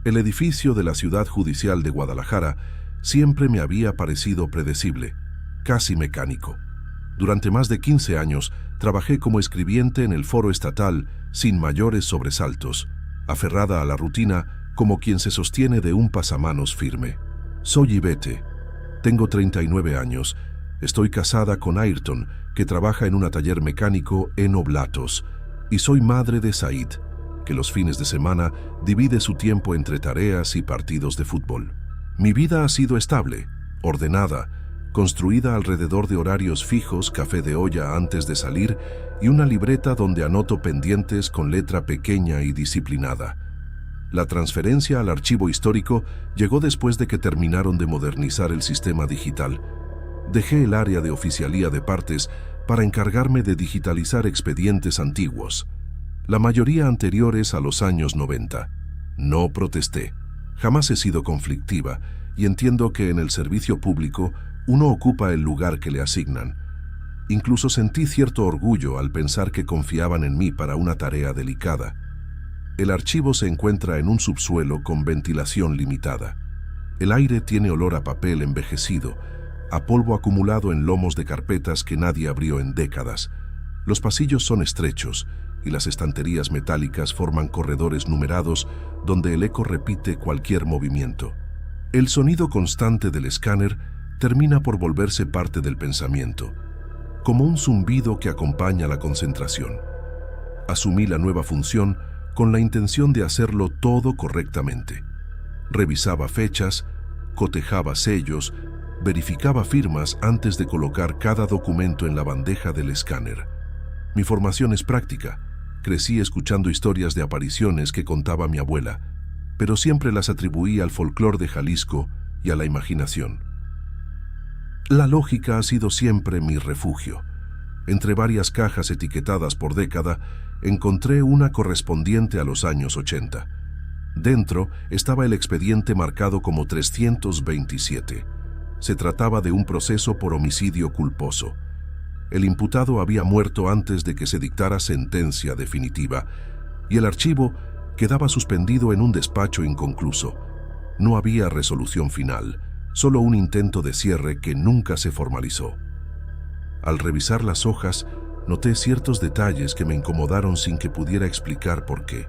El edificio de la Ciudad Judicial de Guadalajara siempre me había parecido predecible, casi mecánico. Durante más de 15 años trabajé como escribiente en el foro estatal sin mayores sobresaltos, aferrada a la rutina como quien se sostiene de un pasamanos firme. Soy Ivete, tengo 39 años, estoy casada con Ayrton, que trabaja en un taller mecánico en Oblatos, y soy madre de Said, que los fines de semana divide su tiempo entre tareas y partidos de fútbol. Mi vida ha sido estable, ordenada, construida alrededor de horarios fijos, café de olla antes de salir y una libreta donde anoto pendientes con letra pequeña y disciplinada. La transferencia al archivo histórico llegó después de que terminaron de modernizar el sistema digital. Dejé el área de oficialía de partes para encargarme de digitalizar expedientes antiguos, la mayoría anteriores a los años 90. No protesté. Jamás he sido conflictiva y entiendo que en el servicio público uno ocupa el lugar que le asignan. Incluso sentí cierto orgullo al pensar que confiaban en mí para una tarea delicada. El archivo se encuentra en un subsuelo con ventilación limitada. El aire tiene olor a papel envejecido, a polvo acumulado en lomos de carpetas que nadie abrió en décadas. Los pasillos son estrechos y las estanterías metálicas forman corredores numerados donde el eco repite cualquier movimiento. El sonido constante del escáner termina por volverse parte del pensamiento, como un zumbido que acompaña la concentración. Asumí la nueva función con la intención de hacerlo todo correctamente. Revisaba fechas, cotejaba sellos, verificaba firmas antes de colocar cada documento en la bandeja del escáner. Mi formación es práctica. Crecí escuchando historias de apariciones que contaba mi abuela, pero siempre las atribuí al folclore de Jalisco y a la imaginación. La lógica ha sido siempre mi refugio. Entre varias cajas etiquetadas por década, encontré una correspondiente a los años 80. Dentro estaba el expediente marcado como 327. Se trataba de un proceso por homicidio culposo. El imputado había muerto antes de que se dictara sentencia definitiva, y el archivo quedaba suspendido en un despacho inconcluso. No había resolución final, solo un intento de cierre que nunca se formalizó. Al revisar las hojas, noté ciertos detalles que me incomodaron sin que pudiera explicar por qué.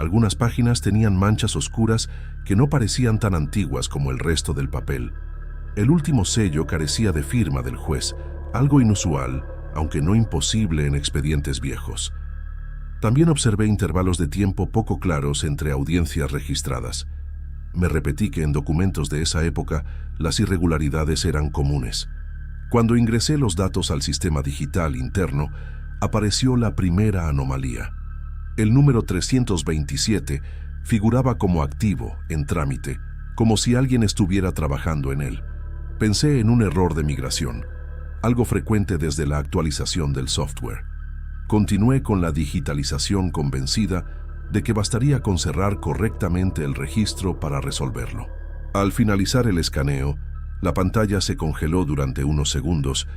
Algunas páginas tenían manchas oscuras que no parecían tan antiguas como el resto del papel. El último sello carecía de firma del juez, algo inusual, aunque no imposible en expedientes viejos. También observé intervalos de tiempo poco claros entre audiencias registradas. Me repetí que en documentos de esa época las irregularidades eran comunes. Cuando ingresé los datos al sistema digital interno, apareció la primera anomalía. El número 327 figuraba como activo, en trámite, como si alguien estuviera trabajando en él. Pensé en un error de migración, algo frecuente desde la actualización del software. Continué con la digitalización convencida de que bastaría con cerrar correctamente el registro para resolverlo. Al finalizar el escaneo, la pantalla se congeló durante unos segundos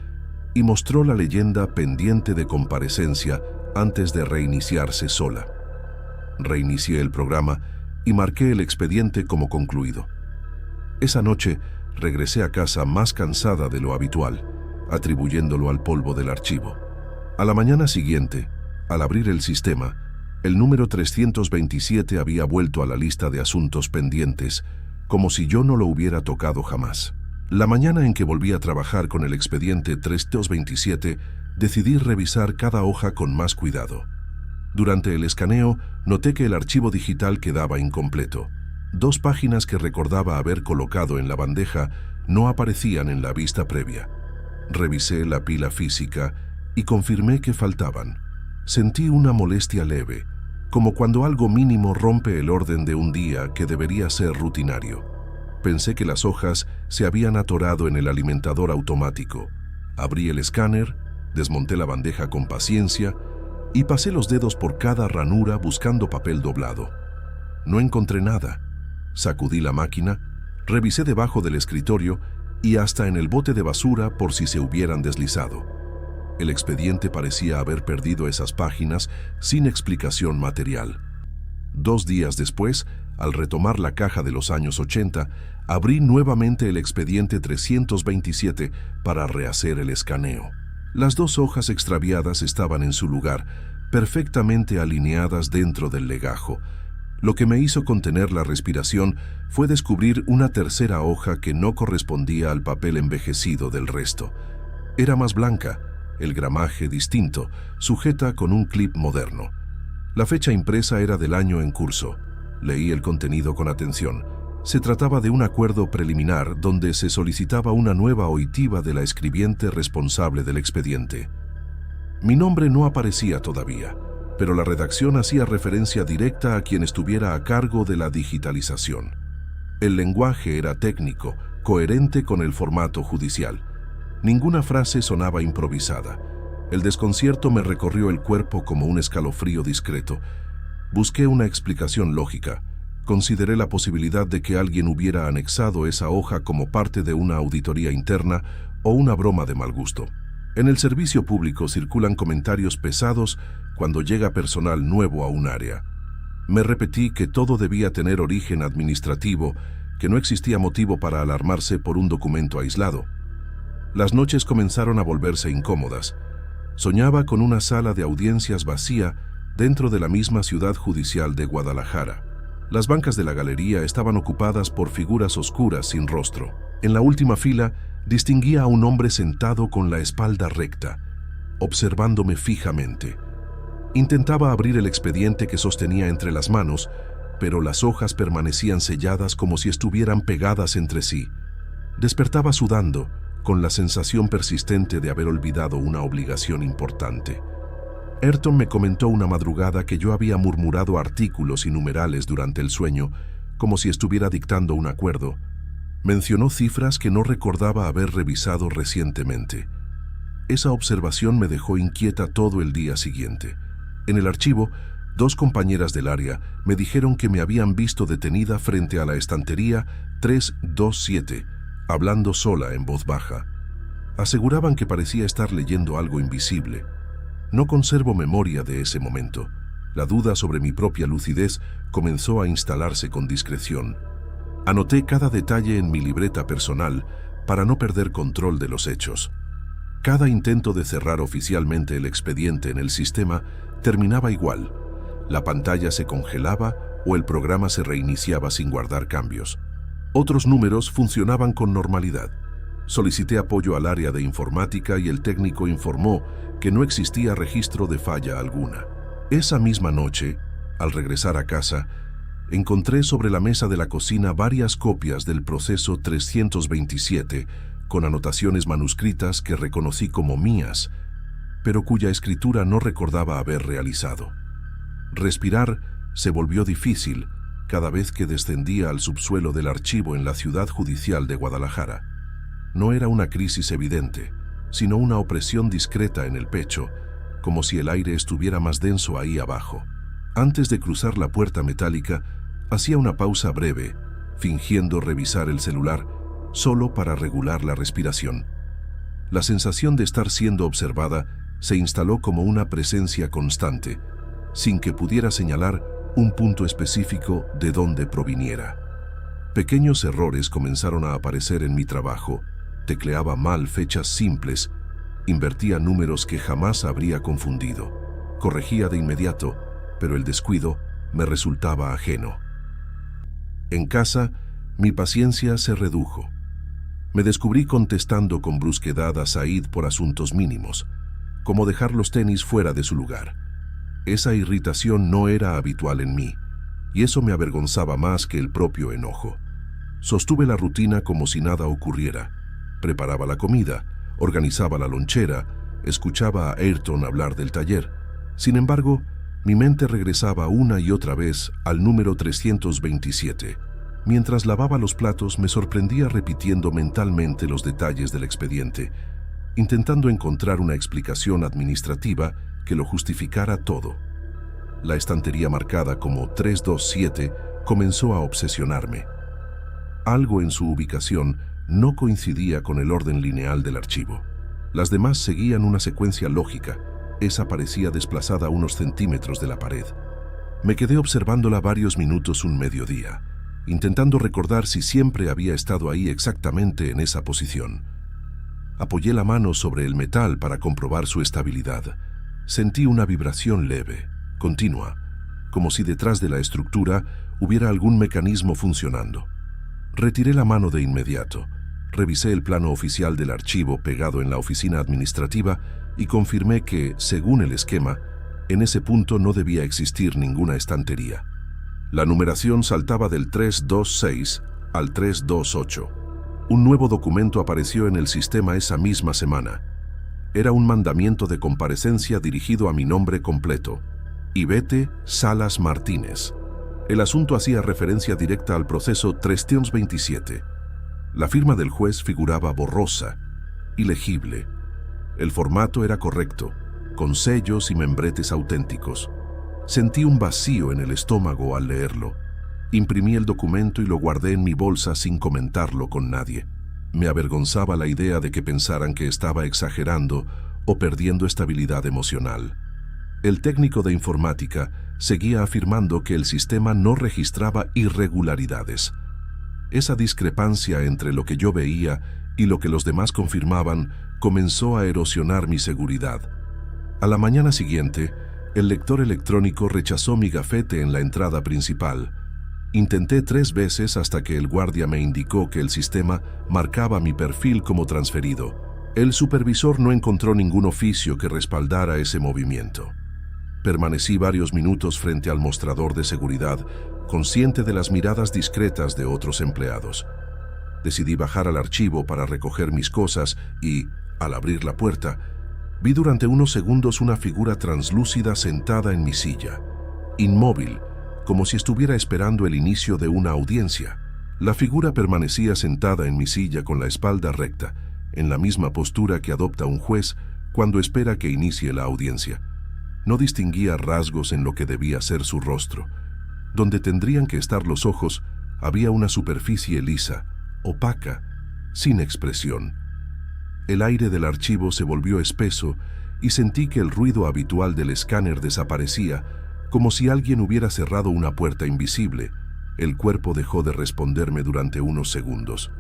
y mostró la leyenda pendiente de comparecencia antes de reiniciarse sola. Reinicié el programa y marqué el expediente como concluido. Esa noche regresé a casa más cansada de lo habitual, atribuyéndolo al polvo del archivo. A la mañana siguiente, al abrir el sistema, el número 327 había vuelto a la lista de asuntos pendientes, como si yo no lo hubiera tocado jamás. La mañana en que volví a trabajar con el expediente 327, decidí revisar cada hoja con más cuidado. Durante el escaneo, noté que el archivo digital quedaba incompleto. 2 páginas que recordaba haber colocado en la bandeja no aparecían en la vista previa. Revisé la pila física y confirmé que faltaban. Sentí una molestia leve, como cuando algo mínimo rompe el orden de un día que debería ser rutinario. Pensé que las hojas se habían atorado en el alimentador automático. Abrí el escáner, desmonté la bandeja con paciencia y pasé los dedos por cada ranura buscando papel doblado. No encontré nada. Sacudí la máquina, revisé debajo del escritorio y hasta en el bote de basura por si se hubieran deslizado. El expediente parecía haber perdido esas páginas sin explicación material. 2 días después, al retomar la caja de los años 80, abrí nuevamente el expediente 327 para rehacer el escaneo. Las 2 hojas extraviadas estaban en su lugar, perfectamente alineadas dentro del legajo. Lo que me hizo contener la respiración fue descubrir una tercera hoja que no correspondía al papel envejecido del resto. Era más blanca, el gramaje distinto, sujeta con un clip moderno. La fecha impresa era del año en curso. Leí el contenido con atención. Se trataba de un acuerdo preliminar donde se solicitaba una nueva oitiva de la escribiente responsable del expediente. Mi nombre no aparecía todavía, pero la redacción hacía referencia directa a quien estuviera a cargo de la digitalización. El lenguaje era técnico, coherente con el formato judicial. Ninguna frase sonaba improvisada. El desconcierto me recorrió el cuerpo como un escalofrío discreto. Busqué una explicación lógica. Consideré la posibilidad de que alguien hubiera anexado esa hoja como parte de una auditoría interna o una broma de mal gusto. En el servicio público circulan comentarios pesados cuando llega personal nuevo a un área. Me repetí que todo debía tener origen administrativo, que no existía motivo para alarmarse por un documento aislado. Las noches comenzaron a volverse incómodas. Soñaba con una sala de audiencias vacía dentro de la misma ciudad judicial de Guadalajara. Las bancas de la galería estaban ocupadas por figuras oscuras sin rostro. En la última fila distinguía a un hombre sentado con la espalda recta, observándome fijamente. Intentaba abrir el expediente que sostenía entre las manos, pero las hojas permanecían selladas como si estuvieran pegadas entre sí. Despertaba sudando, con la sensación persistente de haber olvidado una obligación importante. Ayrton me comentó una madrugada que yo había murmurado artículos y numerales durante el sueño, como si estuviera dictando un acuerdo. Mencionó cifras que no recordaba haber revisado recientemente. Esa observación me dejó inquieta todo el día siguiente. En el archivo, 2 compañeras del área me dijeron que me habían visto detenida frente a la estantería 327, hablando sola en voz baja. Aseguraban que parecía estar leyendo algo invisible. No conservo memoria de ese momento. La duda sobre mi propia lucidez comenzó a instalarse con discreción. Anoté cada detalle en mi libreta personal para no perder control de los hechos. Cada intento de cerrar oficialmente el expediente en el sistema terminaba igual. La pantalla se congelaba o el programa se reiniciaba sin guardar cambios. Otros números funcionaban con normalidad. Solicité apoyo al área de informática y el técnico informó que no existía registro de falla alguna. Esa misma noche, al regresar a casa, encontré sobre la mesa de la cocina varias copias del proceso 327 con anotaciones manuscritas que reconocí como mías, pero cuya escritura no recordaba haber realizado. Respirar se volvió difícil cada vez que descendía al subsuelo del archivo en la ciudad judicial de Guadalajara. No era una crisis evidente, sino una opresión discreta en el pecho, como si el aire estuviera más denso ahí abajo. Antes de cruzar la puerta metálica, hacía una pausa breve, fingiendo revisar el celular, solo para regular la respiración. La sensación de estar siendo observada se instaló como una presencia constante, sin que pudiera señalar un punto específico de dónde proviniera. Pequeños errores comenzaron a aparecer en mi trabajo. Tecleaba mal fechas simples, invertía números que jamás habría confundido. Corregía de inmediato, pero el descuido me resultaba ajeno. En casa, mi paciencia se redujo. Me descubrí contestando con brusquedad a Said por asuntos mínimos, como dejar los tenis fuera de su lugar. Esa irritación no era habitual en mí, y eso me avergonzaba más que el propio enojo. Sostuve la rutina como si nada ocurriera. Preparaba la comida, organizaba la lonchera, escuchaba a Ayrton hablar del taller. Sin embargo, mi mente regresaba una y otra vez al número 327. Mientras lavaba los platos, me sorprendía repitiendo mentalmente los detalles del expediente, intentando encontrar una explicación administrativa que lo justificara todo. La estantería marcada como 327 comenzó a obsesionarme. Algo en su ubicación no coincidía con el orden lineal del archivo. Las demás seguían una secuencia lógica. Esa parecía desplazada a unos centímetros de la pared. Me quedé observándola varios minutos un mediodía, intentando recordar si siempre había estado ahí exactamente en esa posición. Apoyé la mano sobre el metal para comprobar su estabilidad. Sentí una vibración leve, continua, como si detrás de la estructura hubiera algún mecanismo funcionando. Retiré la mano de inmediato, revisé el plano oficial del archivo pegado en la oficina administrativa y confirmé que, según el esquema, en ese punto no debía existir ninguna estantería. La numeración saltaba del 326 al 328. Un nuevo documento apareció en el sistema esa misma semana. Era un mandamiento de comparecencia dirigido a mi nombre completo, Ivete Salas Martínez. El asunto hacía referencia directa al proceso 327. La firma del juez figuraba borrosa, ilegible. El formato era correcto, con sellos y membretes auténticos. Sentí un vacío en el estómago al leerlo. Imprimí el documento y lo guardé en mi bolsa sin comentarlo con nadie. Me avergonzaba la idea de que pensaran que estaba exagerando o perdiendo estabilidad emocional. El técnico de informática seguía afirmando que el sistema no registraba irregularidades. Esa discrepancia entre lo que yo veía y lo que los demás confirmaban comenzó a erosionar mi seguridad. A la mañana siguiente, el lector electrónico rechazó mi gafete en la entrada principal. Intenté 3 veces hasta que el guardia me indicó que el sistema marcaba mi perfil como transferido. El supervisor no encontró ningún oficio que respaldara ese movimiento. Permanecí varios minutos frente al mostrador de seguridad, consciente de las miradas discretas de otros empleados. Decidí bajar al archivo para recoger mis cosas y, al abrir la puerta, vi durante unos segundos una figura translúcida sentada en mi silla, inmóvil, como si estuviera esperando el inicio de una audiencia. La figura permanecía sentada en mi silla con la espalda recta, en la misma postura que adopta un juez cuando espera que inicie la audiencia. No distinguía rasgos en lo que debía ser su rostro. Donde tendrían que estar los ojos, había una superficie lisa, opaca, sin expresión. El aire del archivo se volvió espeso y sentí que el ruido habitual del escáner desaparecía, como si alguien hubiera cerrado una puerta invisible. El cuerpo dejó de responderme durante unos segundos.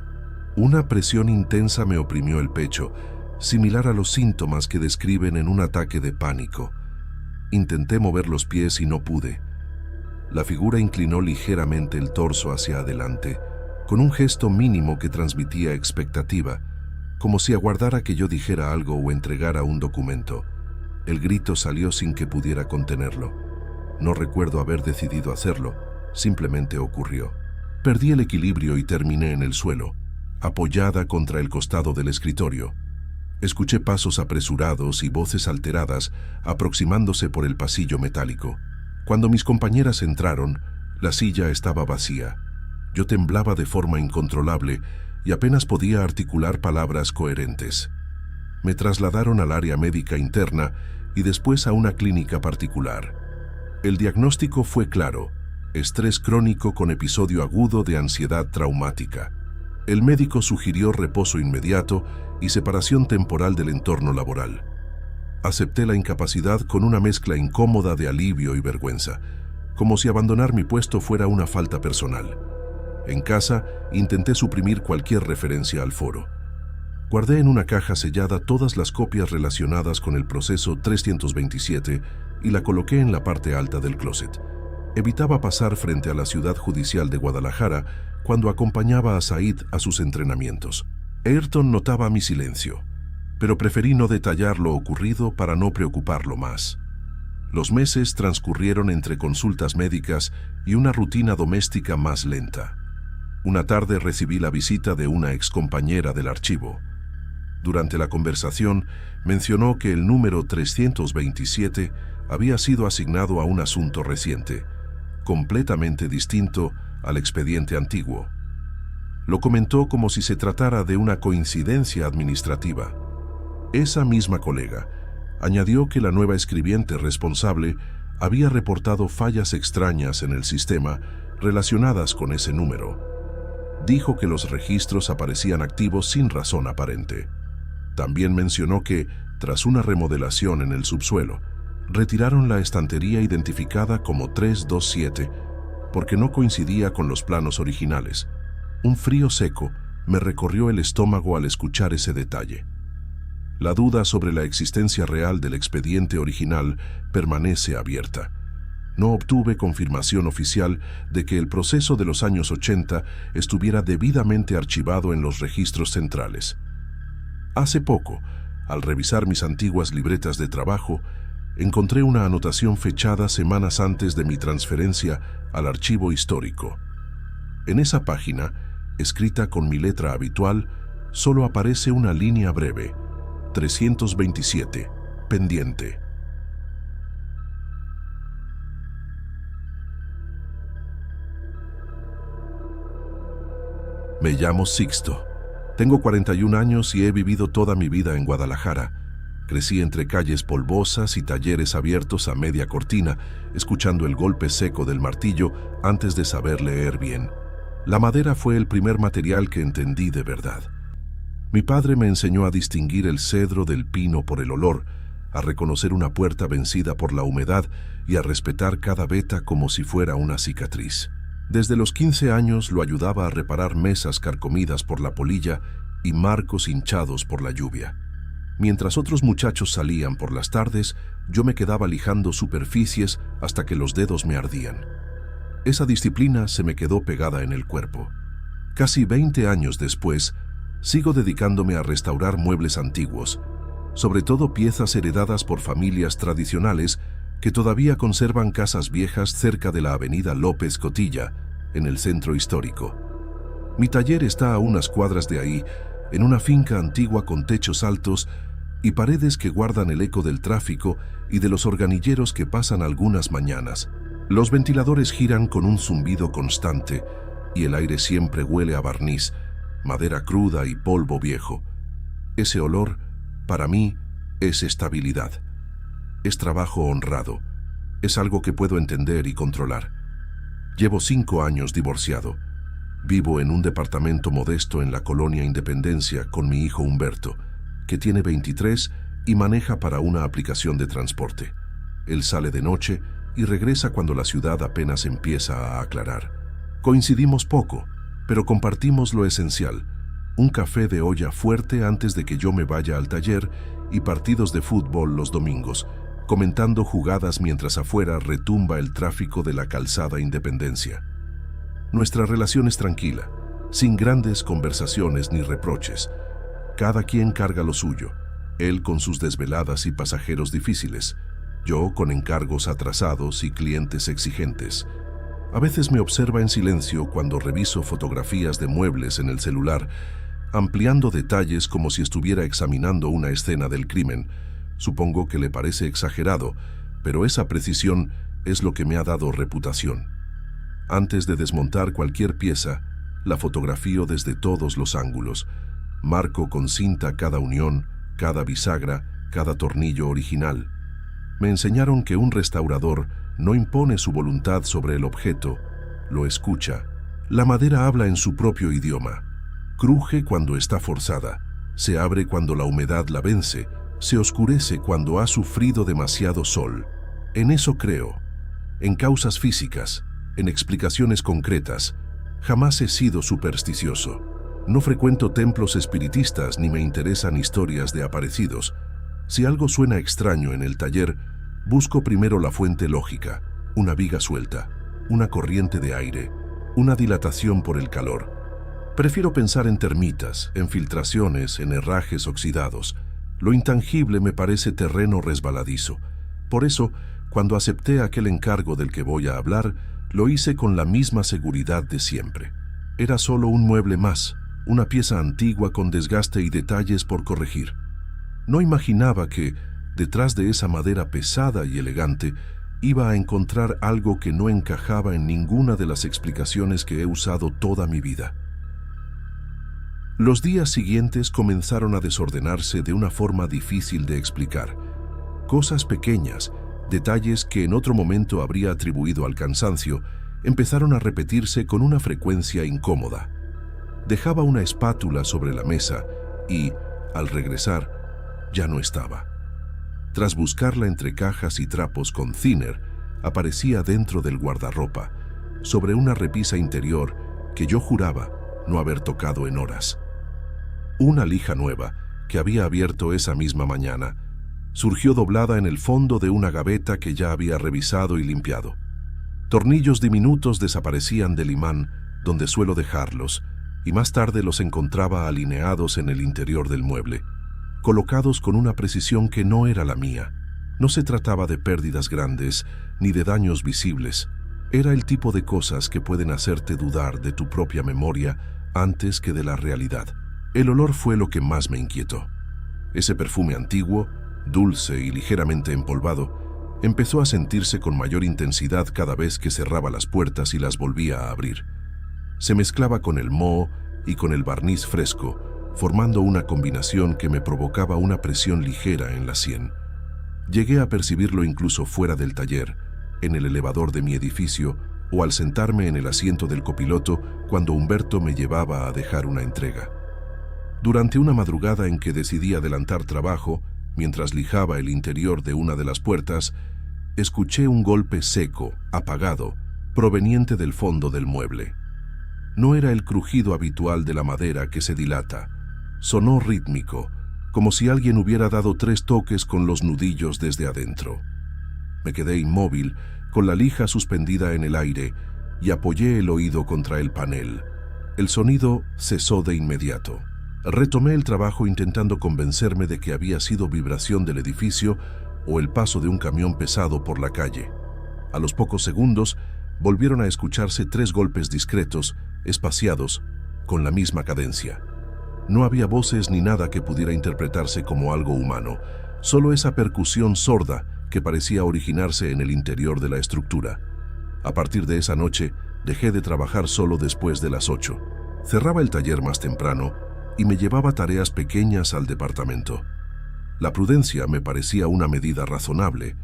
Una presión intensa me oprimió el pecho, similar a los síntomas que describen en un ataque de pánico. Intenté mover los pies y no pude. La figura inclinó ligeramente el torso hacia adelante, con un gesto mínimo que transmitía expectativa, como si aguardara que yo dijera algo o entregara un documento. El grito salió sin que pudiera contenerlo. No recuerdo haber decidido hacerlo, simplemente ocurrió. Perdí el equilibrio y terminé en el suelo, apoyada contra el costado del escritorio. Escuché pasos apresurados y voces alteradas aproximándose por el pasillo metálico. Cuando mis compañeras entraron, la silla estaba vacía. Yo temblaba de forma incontrolable y apenas podía articular palabras coherentes. Me trasladaron al área médica interna y después a una clínica particular. El diagnóstico fue claro: estrés crónico con episodio agudo de ansiedad traumática. El médico sugirió reposo inmediato y separación temporal del entorno laboral. Acepté la incapacidad con una mezcla incómoda de alivio y vergüenza, como si abandonar mi puesto fuera una falta personal. En casa, intenté suprimir cualquier referencia al foro. Guardé en una caja sellada todas las copias relacionadas con el proceso 327 y la coloqué en la parte alta del closet. Evitaba pasar frente a la Ciudad Judicial de Guadalajara cuando acompañaba a Said a sus entrenamientos. Ayrton notaba mi silencio, pero preferí no detallar lo ocurrido para no preocuparlo más. Los meses transcurrieron entre consultas médicas y una rutina doméstica más lenta. Una tarde recibí la visita de una excompañera del archivo. Durante la conversación, mencionó que el número 327 había sido asignado a un asunto reciente, completamente distinto al expediente antiguo. Lo comentó como si se tratara de una coincidencia administrativa. Esa misma colega añadió que la nueva escribiente responsable había reportado fallas extrañas en el sistema relacionadas con ese número. Dijo que los registros aparecían activos sin razón aparente. También mencionó que, tras una remodelación en el subsuelo, Retiraron la estantería identificada como 327 porque no coincidía con los planos originales. Un frío seco me recorrió el estómago al escuchar ese detalle. La duda sobre la existencia real del expediente original permanece abierta. No obtuve confirmación oficial de que el proceso de los años 80 estuviera debidamente archivado en los registros centrales. Hace poco, al revisar mis antiguas libretas de trabajo, encontré una anotación fechada semanas antes de mi transferencia al archivo histórico. En esa página, escrita con mi letra habitual, solo aparece una línea breve: 327, pendiente. Me llamo Sixto. Tengo 41 años y he vivido toda mi vida en Guadalajara. Crecí entre calles polvosas y talleres abiertos a media cortina, escuchando el golpe seco del martillo antes de saber leer bien. La madera fue el primer material que entendí de verdad. Mi padre me enseñó a distinguir el cedro del pino por el olor, a reconocer una puerta vencida por la humedad y a respetar cada veta como si fuera una cicatriz. Desde los 15 años lo ayudaba a reparar mesas carcomidas por la polilla y marcos hinchados por la lluvia. Mientras otros muchachos salían por las tardes, yo me quedaba lijando superficies hasta que los dedos me ardían. Esa disciplina se me quedó pegada en el cuerpo. Casi 20 años después, sigo dedicándome a restaurar muebles antiguos, sobre todo piezas heredadas por familias tradicionales que todavía conservan casas viejas cerca de la avenida López Cotilla, en el centro histórico. Mi taller está a unas cuadras de ahí, en una finca antigua con techos altos y paredes que guardan el eco del tráfico y de los organilleros que pasan algunas mañanas. Los ventiladores giran con un zumbido constante y el aire siempre huele a barniz, madera cruda y polvo viejo. Ese olor, para mí, es estabilidad. Es trabajo honrado. Es algo que puedo entender y controlar. Llevo 5 años divorciado. Vivo en un departamento modesto en la colonia Independencia con mi hijo Humberto, que tiene 23 y maneja para una aplicación de transporte. Él sale de noche y regresa cuando la ciudad apenas empieza a aclarar. Coincidimos poco, pero compartimos lo esencial: un café de olla fuerte antes de que yo me vaya al taller y partidos de fútbol los domingos, comentando jugadas mientras afuera retumba el tráfico de la calzada Independencia. Nuestra relación es tranquila, sin grandes conversaciones ni reproches. Cada quien carga lo suyo, él con sus desveladas y pasajeros difíciles, yo con encargos atrasados y clientes exigentes. A veces me observa en silencio cuando reviso fotografías de muebles en el celular, ampliando detalles como si estuviera examinando una escena del crimen. Supongo que le parece exagerado, pero esa precisión es lo que me ha dado reputación. Antes de desmontar cualquier pieza, la fotografío desde todos los ángulos. Marco con cinta cada unión, cada bisagra, cada tornillo original. Me enseñaron que un restaurador no impone su voluntad sobre el objeto, lo escucha. La madera habla en su propio idioma. Cruje cuando está forzada, se abre cuando la humedad la vence, se oscurece cuando ha sufrido demasiado sol. En eso creo, en causas físicas, en explicaciones concretas. Jamás he sido supersticioso. No frecuento templos espiritistas ni me interesan historias de aparecidos. Si algo suena extraño en el taller, busco primero la fuente lógica: una viga suelta, una corriente de aire, una dilatación por el calor. Prefiero pensar en termitas, en filtraciones, en herrajes oxidados. Lo intangible me parece terreno resbaladizo. Por eso, cuando acepté aquel encargo del que voy a hablar, lo hice con la misma seguridad de siempre. Era solo un mueble más, una pieza antigua con desgaste y detalles por corregir. No imaginaba que, detrás de esa madera pesada y elegante, iba a encontrar algo que no encajaba en ninguna de las explicaciones que he usado toda mi vida. Los días siguientes comenzaron a desordenarse de una forma difícil de explicar. Cosas pequeñas, detalles que en otro momento habría atribuido al cansancio, empezaron a repetirse con una frecuencia incómoda. Dejaba una espátula sobre la mesa y, al regresar, ya no estaba. Tras buscarla entre cajas y trapos con thinner, aparecía dentro del guardarropa, sobre una repisa interior que yo juraba no haber tocado en horas. Una lija nueva, que había abierto esa misma mañana, surgió doblada en el fondo de una gaveta que ya había revisado y limpiado. Tornillos diminutos desaparecían del imán donde suelo dejarlos, y más tarde los encontraba alineados en el interior del mueble, colocados con una precisión que no era la mía. No se trataba de pérdidas grandes ni de daños visibles. Era el tipo de cosas que pueden hacerte dudar de tu propia memoria antes que de la realidad. El olor fue lo que más me inquietó. Ese perfume antiguo, dulce y ligeramente empolvado, empezó a sentirse con mayor intensidad cada vez que cerraba las puertas y las volvía a abrir. Se mezclaba con el moho y con el barniz fresco, formando una combinación que me provocaba una presión ligera en la sien. Llegué a percibirlo incluso fuera del taller, en el elevador de mi edificio o al sentarme en el asiento del copiloto cuando Humberto me llevaba a dejar una entrega. Durante una madrugada en que decidí adelantar trabajo, mientras lijaba el interior de una de las puertas, escuché un golpe seco, apagado, proveniente del fondo del mueble. No era el crujido habitual de la madera que se dilata. Sonó rítmico, como si alguien hubiera dado 3 toques con los nudillos desde adentro. Me quedé inmóvil, con la lija suspendida en el aire, y apoyé el oído contra el panel. El sonido cesó de inmediato. Retomé el trabajo intentando convencerme de que había sido vibración del edificio o el paso de un camión pesado por la calle. A los pocos segundos, volvieron a escucharse 3 golpes discretos, espaciados, con la misma cadencia. No había voces ni nada que pudiera interpretarse como algo humano, solo esa percusión sorda que parecía originarse en el interior de la estructura. A partir de esa noche, dejé de trabajar solo después de las 8. Cerraba el taller más temprano y me llevaba tareas pequeñas al departamento. La prudencia me parecía una medida razonable,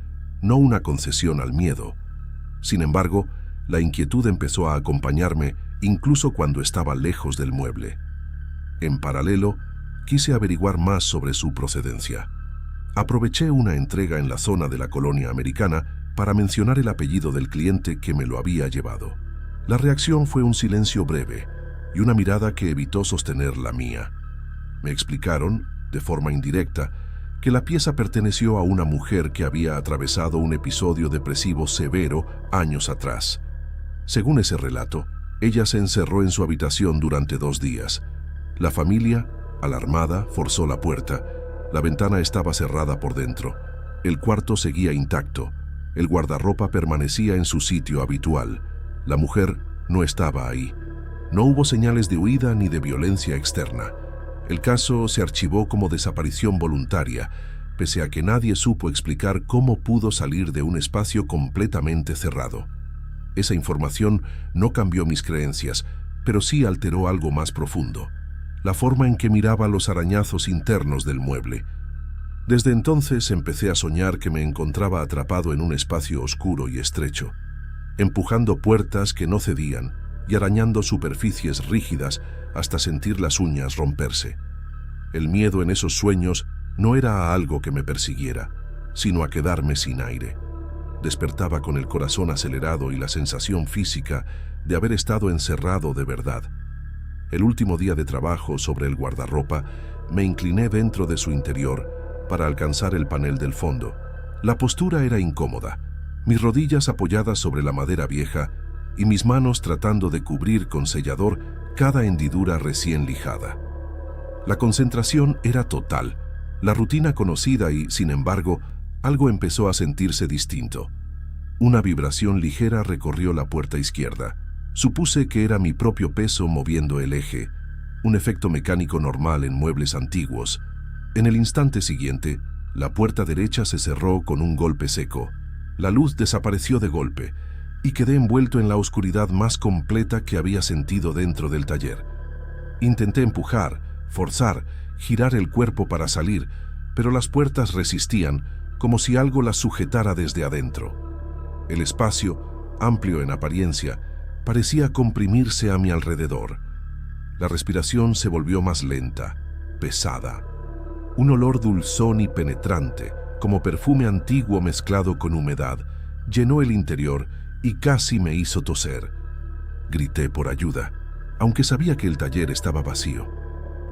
no una concesión al miedo. Sin embargo, la inquietud empezó a acompañarme incluso cuando estaba lejos del mueble. En paralelo, quise averiguar más sobre su procedencia. Aproveché una entrega en la zona de la colonia americana para mencionar el apellido del cliente que me lo había llevado. La reacción fue un silencio breve y una mirada que evitó sostener la mía. Me explicaron, de forma indirecta, que la pieza perteneció a una mujer que había atravesado un episodio depresivo severo años atrás. Según ese relato, ella se encerró en su habitación durante 2 días. La familia, alarmada, forzó la puerta. La ventana estaba cerrada por dentro. El cuarto seguía intacto. El guardarropa permanecía en su sitio habitual. La mujer no estaba ahí. No hubo señales de huida ni de violencia externa. El caso se archivó como desaparición voluntaria, pese a que nadie supo explicar cómo pudo salir de un espacio completamente cerrado. Esa información no cambió mis creencias, pero sí alteró algo más profundo: la forma en que miraba los arañazos internos del mueble. Desde entonces empecé a soñar que me encontraba atrapado en un espacio oscuro y estrecho, empujando puertas que no cedían y arañando superficies rígidas hasta sentir las uñas romperse. El miedo en esos sueños no era a algo que me persiguiera, sino a quedarme sin aire. Despertaba con el corazón acelerado y la sensación física de haber estado encerrado de verdad. El último día de trabajo sobre el guardarropa, me incliné dentro de su interior para alcanzar el panel del fondo. La postura era incómoda, mis rodillas apoyadas sobre la madera vieja y mis manos tratando de cubrir con sellador cada hendidura recién lijada. La concentración era total, la rutina conocida y, sin embargo, algo empezó a sentirse distinto. Una vibración ligera recorrió la puerta izquierda. Supuse que era mi propio peso moviendo el eje, un efecto mecánico normal en muebles antiguos. En el instante siguiente, la puerta derecha se cerró con un golpe seco. La luz desapareció de golpe y quedé envuelto en la oscuridad más completa que había sentido dentro del taller. Intenté empujar, forzar, girar el cuerpo para salir, pero las puertas resistían, como si algo las sujetara desde adentro. El espacio, amplio en apariencia, parecía comprimirse a mi alrededor. La respiración se volvió más lenta, pesada. Un olor dulzón y penetrante, como perfume antiguo mezclado con humedad, llenó el interior y casi me hizo toser. Grité por ayuda, aunque sabía que el taller estaba vacío.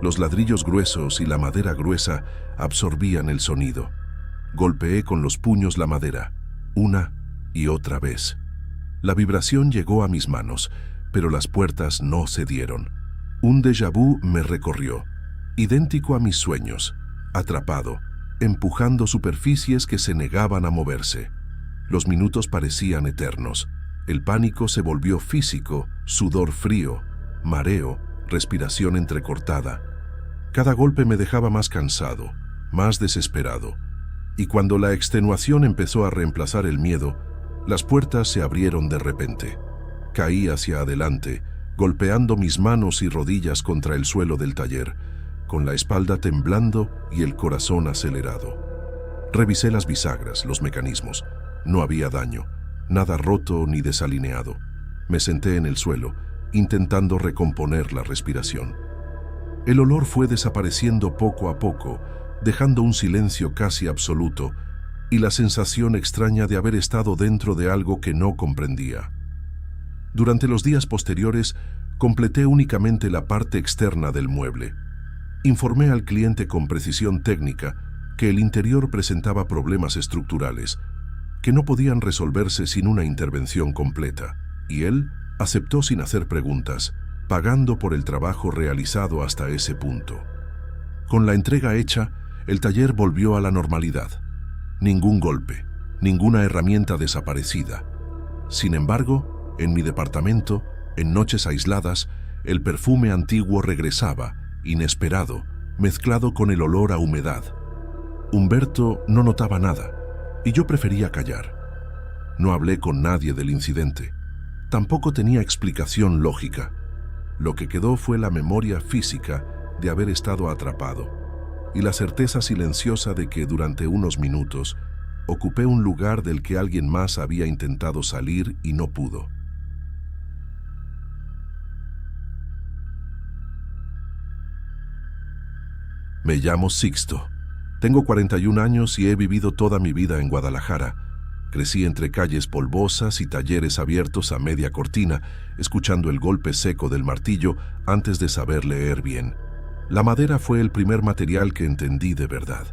Los ladrillos gruesos y la madera gruesa absorbían el sonido. Golpeé con los puños la madera, una y otra vez. La vibración llegó a mis manos, pero las puertas no cedieron. Un déjà vu me recorrió, idéntico a mis sueños, atrapado, empujando superficies que se negaban a moverse. Los minutos parecían eternos. El pánico se volvió físico, sudor frío, mareo, respiración entrecortada. Cada golpe me dejaba más cansado, más desesperado. Y cuando la extenuación empezó a reemplazar el miedo, las puertas se abrieron de repente. Caí hacia adelante, golpeando mis manos y rodillas contra el suelo del taller, con la espalda temblando y el corazón acelerado. Revisé las bisagras, los mecanismos. No había daño, nada roto ni desalineado. Me senté en el suelo, intentando recomponer la respiración. El olor fue desapareciendo poco a poco, dejando un silencio casi absoluto y la sensación extraña de haber estado dentro de algo que no comprendía. Durante los días posteriores, completé únicamente la parte externa del mueble. Informé al cliente con precisión técnica que el interior presentaba problemas estructurales, que no podían resolverse sin una intervención completa, y él aceptó sin hacer preguntas, pagando por el trabajo realizado hasta ese punto. Con la entrega hecha, el taller volvió a la normalidad. Ningún golpe, ninguna herramienta desaparecida. Sin embargo, en mi departamento, en noches aisladas, el perfume antiguo regresaba, inesperado, mezclado con el olor a humedad. Humberto no notaba nada, y yo prefería callar. No hablé con nadie del incidente. Tampoco tenía explicación lógica. Lo que quedó fue la memoria física de haber estado atrapado, y la certeza silenciosa de que durante unos minutos ocupé un lugar del que alguien más había intentado salir y no pudo. Me llamo Sixto. Tengo 41 años y he vivido toda mi vida en Guadalajara. Crecí entre calles polvosas y talleres abiertos a media cortina, escuchando el golpe seco del martillo antes de saber leer bien. La madera fue el primer material que entendí de verdad.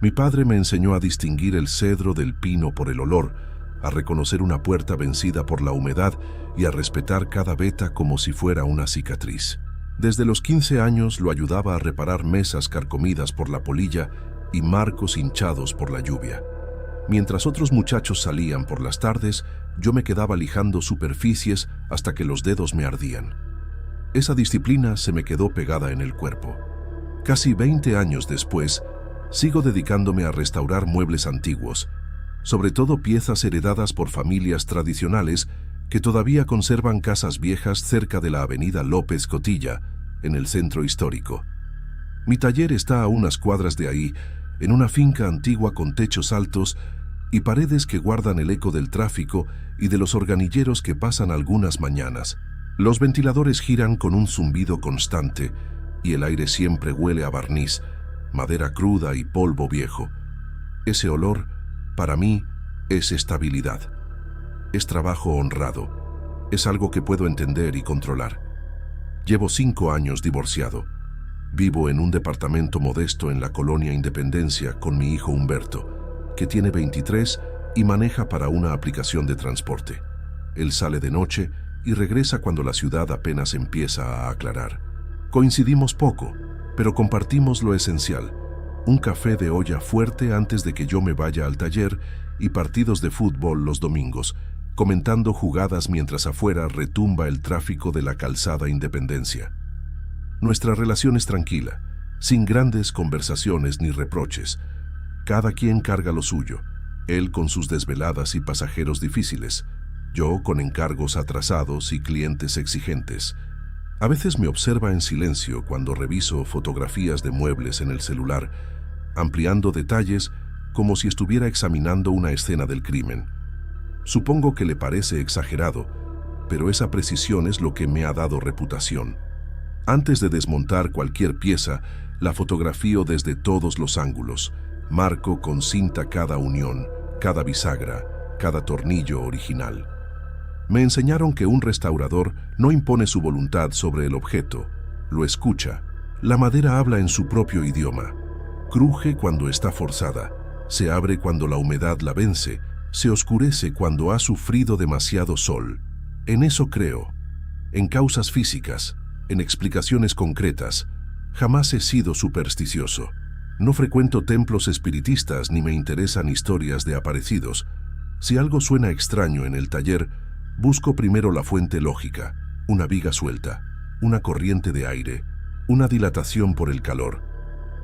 Mi padre me enseñó a distinguir el cedro del pino por el olor, a reconocer una puerta vencida por la humedad y a respetar cada veta como si fuera una cicatriz. Desde los 15 años lo ayudaba a reparar mesas carcomidas por la polilla y marcos hinchados por la lluvia. Mientras otros muchachos salían por las tardes, yo me quedaba lijando superficies hasta que los dedos me ardían. Esa disciplina se me quedó pegada en el cuerpo. Casi 20 años después, sigo dedicándome a restaurar muebles antiguos, sobre todo piezas heredadas por familias tradicionales que todavía conservan casas viejas cerca de la avenida López Cotilla, en el centro histórico. Mi taller está a unas cuadras de ahí, en una finca antigua con techos altos y paredes que guardan el eco del tráfico y de los organilleros que pasan algunas mañanas. Los ventiladores giran con un zumbido constante y el aire siempre huele a barniz, madera cruda y polvo viejo. Ese olor, para mí, es estabilidad. Es trabajo honrado. Es algo que puedo entender y controlar. Llevo 5 años divorciado. Vivo en un departamento modesto en la colonia Independencia con mi hijo Humberto, que tiene 23 y maneja para una aplicación de transporte. Él sale de noche y regresa cuando la ciudad apenas empieza a aclarar. Coincidimos poco, pero compartimos lo esencial: un café de olla fuerte antes de que yo me vaya al taller y partidos de fútbol los domingos, comentando jugadas mientras afuera retumba el tráfico de la calzada Independencia. Nuestra relación es tranquila, sin grandes conversaciones ni reproches. Cada quien carga lo suyo, él con sus desveladas y pasajeros difíciles, yo con encargos atrasados y clientes exigentes. A veces me observa en silencio cuando reviso fotografías de muebles en el celular, ampliando detalles como si estuviera examinando una escena del crimen. Supongo que le parece exagerado, pero esa precisión es lo que me ha dado reputación. Antes de desmontar cualquier pieza, la fotografío desde todos los ángulos: Marco con cinta cada unión, cada bisagra, cada tornillo original. Me enseñaron que un restaurador no impone su voluntad sobre el objeto, lo escucha. La madera habla en su propio idioma. Cruje cuando está forzada, se abre cuando la humedad la vence, se oscurece cuando ha sufrido demasiado sol. En eso creo, en causas físicas, en explicaciones concretas. Jamás he sido supersticioso. No frecuento templos espiritistas ni me interesan historias de aparecidos. Si algo suena extraño en el taller, busco primero la fuente lógica, una viga suelta, una corriente de aire, una dilatación por el calor.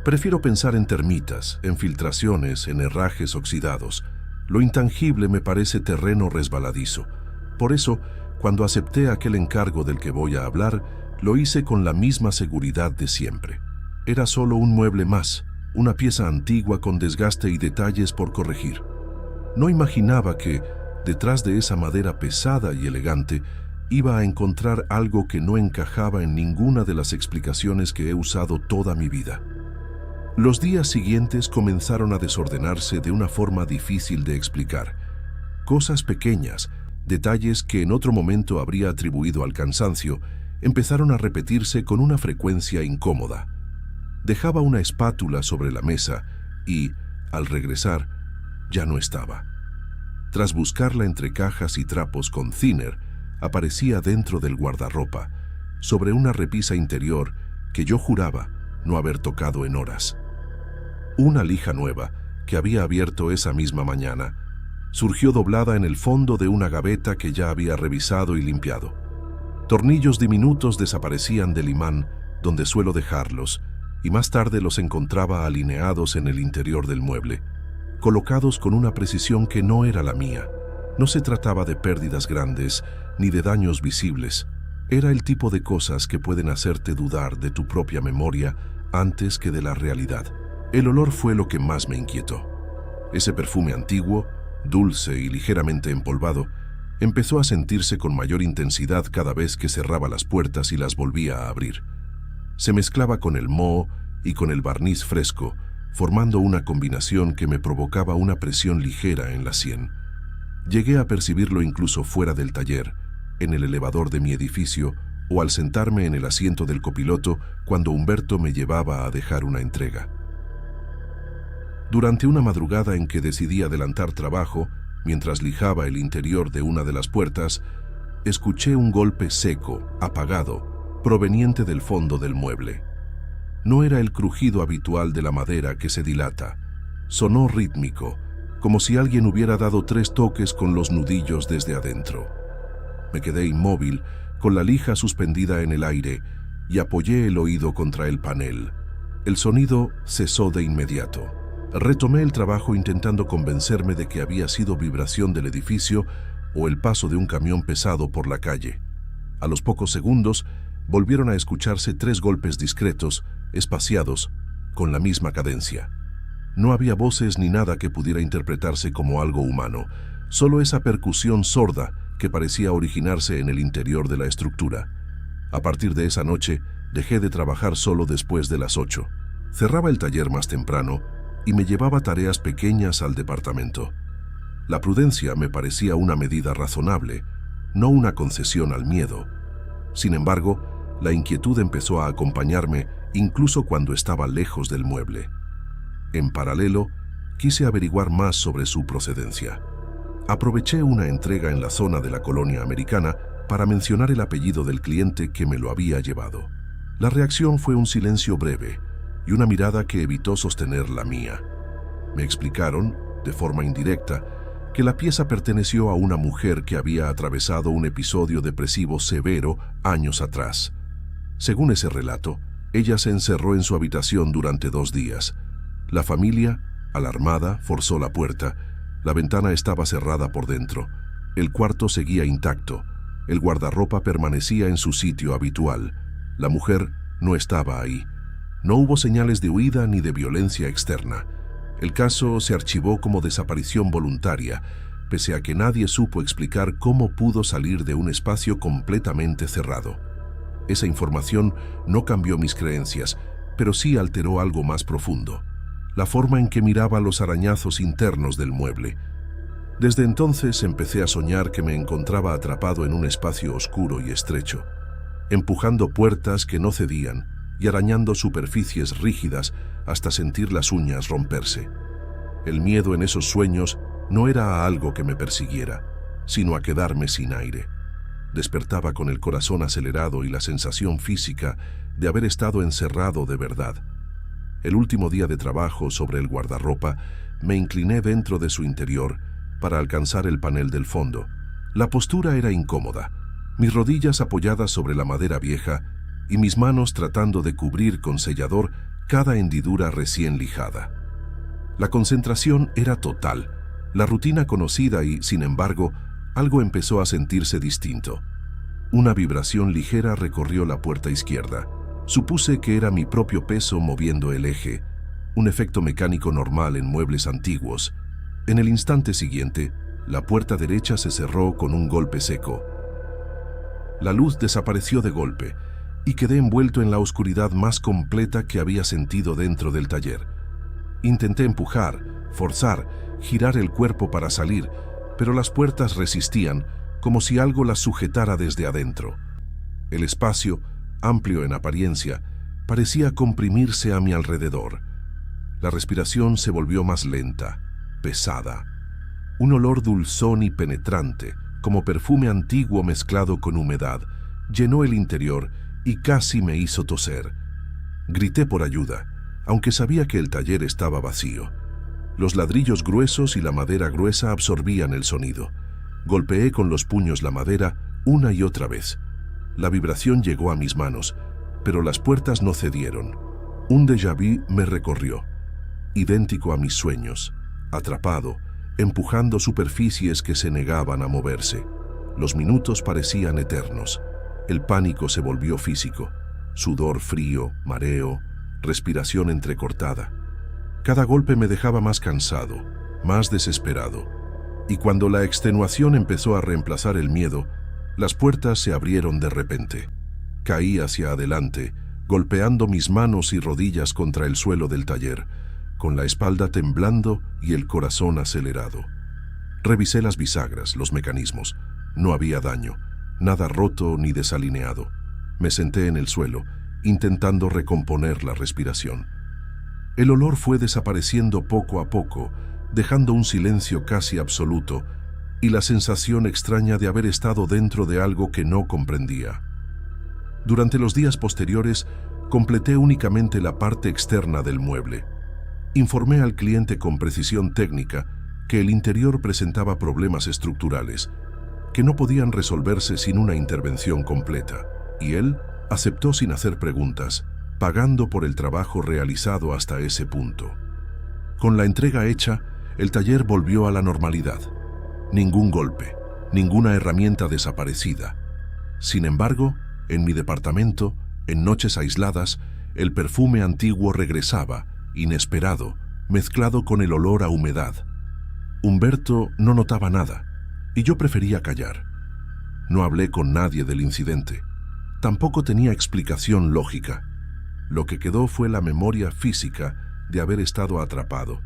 Prefiero pensar en termitas, en filtraciones, en herrajes oxidados. Lo intangible me parece terreno resbaladizo. Por eso, cuando acepté aquel encargo del que voy a hablar, lo hice con la misma seguridad de siempre. Era solo un mueble más, una pieza antigua con desgaste y detalles por corregir. No imaginaba que, detrás de esa madera pesada y elegante, iba a encontrar algo que no encajaba en ninguna de las explicaciones que he usado toda mi vida. Los días siguientes comenzaron a desordenarse de una forma difícil de explicar. Cosas pequeñas, detalles que en otro momento habría atribuido al cansancio, empezaron a repetirse con una frecuencia incómoda. Dejaba una espátula sobre la mesa y, al regresar, ya no estaba. Tras buscarla entre cajas y trapos con thinner, aparecía dentro del guardarropa, sobre una repisa interior que yo juraba no haber tocado en horas. Una lija nueva, que había abierto esa misma mañana, surgió doblada en el fondo de una gaveta que ya había revisado y limpiado. Tornillos diminutos desaparecían del imán donde suelo dejarlos, y más tarde los encontraba alineados en el interior del mueble, colocados con una precisión que no era la mía. No se trataba de pérdidas grandes ni de daños visibles. Era el tipo de cosas que pueden hacerte dudar de tu propia memoria antes que de la realidad. El olor fue lo que más me inquietó. Ese perfume antiguo, dulce y ligeramente empolvado, empezó a sentirse con mayor intensidad cada vez que cerraba las puertas y las volvía a abrir. Se mezclaba con el moho y con el barniz fresco, formando una combinación que me provocaba una presión ligera en la sien. Llegué a percibirlo incluso fuera del taller, en el elevador de mi edificio o al sentarme en el asiento del copiloto cuando Humberto me llevaba a dejar una entrega. Durante una madrugada en que decidí adelantar trabajo, mientras lijaba el interior de una de las puertas, escuché un golpe seco, apagado, proveniente del fondo del mueble. No era el crujido habitual de la madera que se dilata. Sonó rítmico, como si alguien hubiera dado 3 toques con los nudillos desde adentro. Me quedé inmóvil, con la lija suspendida en el aire, y apoyé el oído contra el panel. El sonido cesó de inmediato. Retomé el trabajo intentando convencerme de que había sido vibración del edificio o el paso de un camión pesado por la calle. A los pocos segundos, volvieron a escucharse 3 golpes discretos, espaciados, con la misma cadencia. No había voces ni nada que pudiera interpretarse como algo humano, solo esa percusión sorda que parecía originarse en el interior de la estructura. A partir de esa noche, dejé de trabajar solo después de las 8. Cerraba el taller más temprano y me llevaba tareas pequeñas al departamento. La prudencia me parecía una medida razonable, no una concesión al miedo. Sin embargo, la inquietud empezó a acompañarme incluso cuando estaba lejos del mueble. En paralelo, quise averiguar más sobre su procedencia. Aproveché una entrega en la zona de la colonia americana para mencionar el apellido del cliente que me lo había llevado. La reacción fue un silencio breve y una mirada que evitó sostener la mía. Me explicaron, de forma indirecta, que la pieza perteneció a una mujer que había atravesado un episodio depresivo severo años atrás. Según ese relato, ella se encerró en su habitación durante 2 días. La familia, alarmada, forzó la puerta. La ventana estaba cerrada por dentro. El cuarto seguía intacto. El guardarropa permanecía en su sitio habitual. La mujer no estaba ahí. No hubo señales de huida ni de violencia externa. El caso se archivó como desaparición voluntaria, pese a que nadie supo explicar cómo pudo salir de un espacio completamente cerrado. Esa información no cambió mis creencias, pero sí alteró algo más profundo. la forma en que miraba los arañazos internos del mueble. Desde entonces empecé a soñar que me encontraba atrapado en un espacio oscuro y estrecho, empujando puertas que no cedían y arañando superficies rígidas hasta sentir las uñas romperse. El miedo en esos sueños no era a algo que me persiguiera, sino a quedarme sin aire. Despertaba con el corazón acelerado y la sensación física de haber estado encerrado de verdad. El último día de trabajo sobre el guardarropa, me incliné dentro de su interior para alcanzar el panel del fondo. La postura era incómoda, mis rodillas apoyadas sobre la madera vieja y mis manos tratando de cubrir con sellador cada hendidura recién lijada. La concentración era total, la rutina conocida y, sin embargo, algo empezó a sentirse distinto. Una vibración ligera recorrió la puerta izquierda. Supuse que era mi propio peso moviendo el eje, un efecto mecánico normal en muebles antiguos. En el instante siguiente, la puerta derecha se cerró con un golpe seco. La luz desapareció de golpe y quedé envuelto en la oscuridad más completa que había sentido dentro del taller. Intenté empujar, forzar, girar el cuerpo para salir, pero las puertas resistían, como si algo las sujetara desde adentro. El espacio, amplio en apariencia, parecía comprimirse a mi alrededor. La respiración se volvió más lenta, pesada. Un olor dulzón y penetrante, como perfume antiguo mezclado con humedad, llenó el interior y casi me hizo toser. Grité por ayuda, aunque sabía que el taller estaba vacío. Los ladrillos gruesos y la madera gruesa absorbían el sonido. Golpeé con los puños la madera una y otra vez. La vibración llegó a mis manos, pero las puertas no cedieron. Un déjà vu me recorrió, idéntico a mis sueños, atrapado, empujando superficies que se negaban a moverse. Los minutos parecían eternos. El pánico se volvió físico. Sudor frío, mareo, respiración entrecortada. Cada golpe me dejaba más cansado, más desesperado. Y cuando la extenuación empezó a reemplazar el miedo, las puertas se abrieron de repente. Caí hacia adelante, golpeando mis manos y rodillas contra el suelo del taller, con la espalda temblando y el corazón acelerado. Revisé las bisagras, los mecanismos. No había daño, nada roto ni desalineado. Me senté en el suelo, intentando recomponer la respiración. El olor fue desapareciendo poco a poco, dejando un silencio casi absoluto y la sensación extraña de haber estado dentro de algo que no comprendía. Durante los días posteriores, completé únicamente la parte externa del mueble. Informé al cliente con precisión técnica que el interior presentaba problemas estructurales, que no podían resolverse sin una intervención completa, y él aceptó sin hacer preguntas, pagando por el trabajo realizado hasta ese punto. Con la entrega hecha, el taller volvió a la normalidad. Ningún golpe, ninguna herramienta desaparecida. Sin embargo, en mi departamento, en noches aisladas, el perfume antiguo regresaba, inesperado, mezclado con el olor a humedad. Humberto no notaba nada, y yo prefería callar. No hablé con nadie del incidente. Tampoco tenía explicación lógica. Lo que quedó fue la memoria física de haber estado atrapado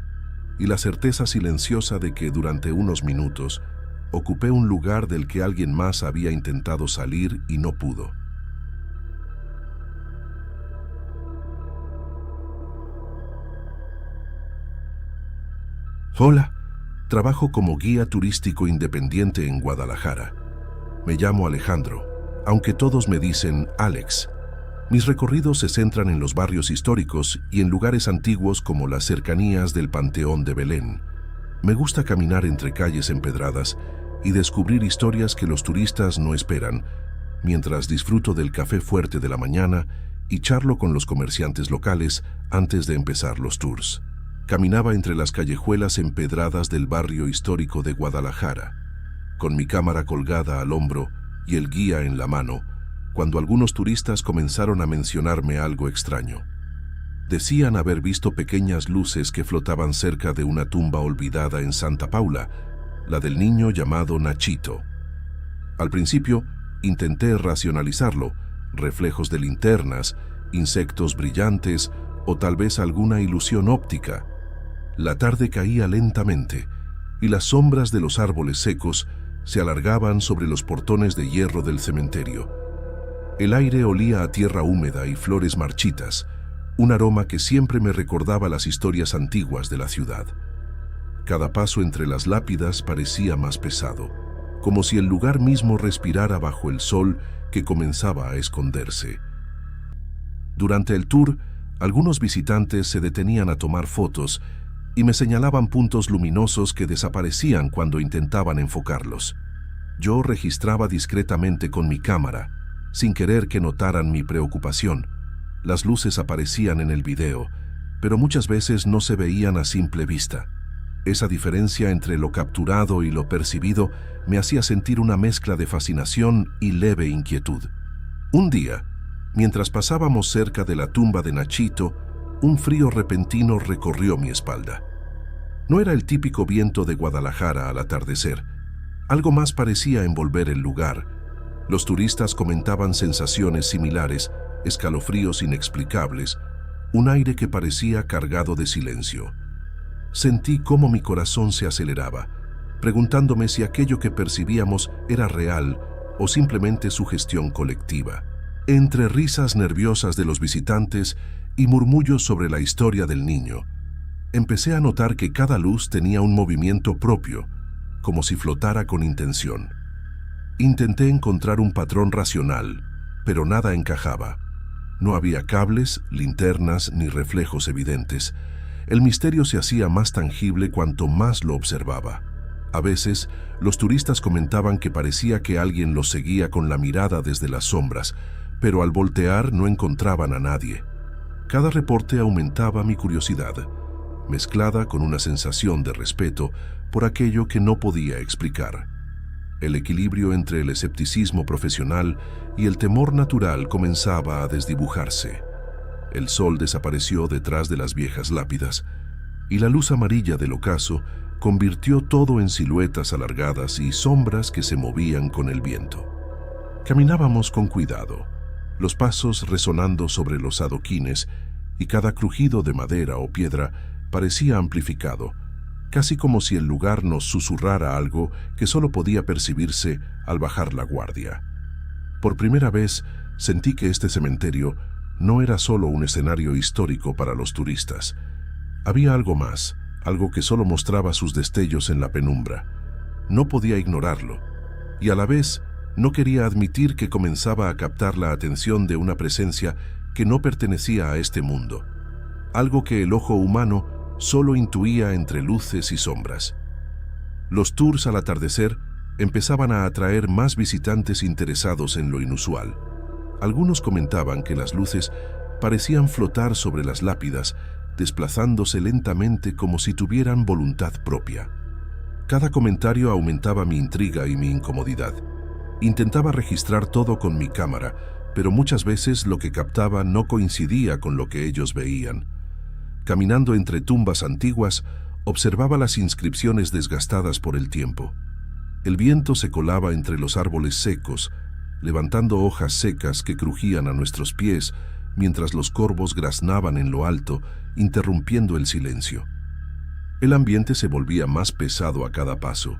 y la certeza silenciosa de que durante unos minutos ocupé un lugar del que alguien más había intentado salir y no pudo. Hola, trabajo como guía turístico independiente en Guadalajara. Me llamo Alejandro, aunque todos me dicen Alex. Mis recorridos se centran en los barrios históricos y en lugares antiguos como las cercanías del Panteón de Belén. Me gusta caminar entre calles empedradas y descubrir historias que los turistas no esperan, mientras disfruto del café fuerte de la mañana y charlo con los comerciantes locales antes de empezar los tours. Caminaba entre las callejuelas empedradas del barrio histórico de Guadalajara, con mi cámara colgada al hombro y el guía en la mano, cuando algunos turistas comenzaron a mencionarme algo extraño. Decían haber visto pequeñas luces que flotaban cerca de una tumba olvidada en Santa Paula, la del niño llamado Nachito. Al principio, intenté racionalizarlo, reflejos de linternas, insectos brillantes o tal vez alguna ilusión óptica, La tarde caía lentamente y las sombras de los árboles secos se alargaban sobre los portones de hierro del cementerio. El aire olía a tierra húmeda y flores marchitas, un aroma que siempre me recordaba las historias antiguas de la ciudad. Cada paso entre las lápidas parecía más pesado, como si el lugar mismo respirara bajo el sol que comenzaba a esconderse. Durante el tour, algunos visitantes se detenían a tomar fotos y me señalaban puntos luminosos que desaparecían cuando intentaban enfocarlos. Yo registraba discretamente con mi cámara, sin querer que notaran mi preocupación. Las luces aparecían en el video, pero muchas veces no se veían a simple vista. Esa diferencia entre lo capturado y lo percibido me hacía sentir una mezcla de fascinación y leve inquietud. Un día, mientras pasábamos cerca de la tumba de Nachito, un frío repentino recorrió mi espalda. No era el típico viento de Guadalajara al atardecer. Algo más parecía envolver el lugar. Los turistas comentaban sensaciones similares, escalofríos inexplicables, un aire que parecía cargado de silencio. Sentí cómo mi corazón se aceleraba, preguntándome si aquello que percibíamos era real o simplemente sugestión colectiva. Entre risas nerviosas de los visitantes y murmullos sobre la historia del niño, empecé a notar que cada luz tenía un movimiento propio, como si flotara con intención. Intenté encontrar un patrón racional, pero nada encajaba. No había cables, linternas ni reflejos evidentes. El misterio se hacía más tangible cuanto más lo observaba. A veces, los turistas comentaban que parecía que alguien los seguía con la mirada desde las sombras, pero al voltear no encontraban a nadie. Cada reporte aumentaba mi curiosidad, mezclada con una sensación de respeto por aquello que no podía explicar. El equilibrio entre el escepticismo profesional y el temor natural comenzaba a desdibujarse. El sol desapareció detrás de las viejas lápidas, y la luz amarilla del ocaso convirtió todo en siluetas alargadas y sombras que se movían con el viento. Caminábamos con cuidado, los pasos resonando sobre los adoquines, y cada crujido de madera o piedra parecía amplificado, casi como si el lugar nos susurrara algo que solo podía percibirse al bajar la guardia. Por primera vez sentí que este cementerio no era solo un escenario histórico para los turistas. Había algo más, algo que solo mostraba sus destellos en la penumbra. No podía ignorarlo, y a la vez no quería admitir que comenzaba a captar la atención de una presencia que no pertenecía a este mundo, algo que el ojo humano solo intuía entre luces y sombras. Los tours al atardecer empezaban a atraer más visitantes interesados en lo inusual. Algunos comentaban que las luces parecían flotar sobre las lápidas, desplazándose lentamente como si tuvieran voluntad propia. Cada comentario aumentaba mi intriga y mi incomodidad. Intentaba registrar todo con mi cámara, pero muchas veces lo que captaba no coincidía con lo que ellos veían. Caminando entre tumbas antiguas, observaba las inscripciones desgastadas por el tiempo. El viento se colaba entre los árboles secos, levantando hojas secas que crujían a nuestros pies mientras los corvos graznaban en lo alto, interrumpiendo el silencio. El ambiente se volvía más pesado a cada paso,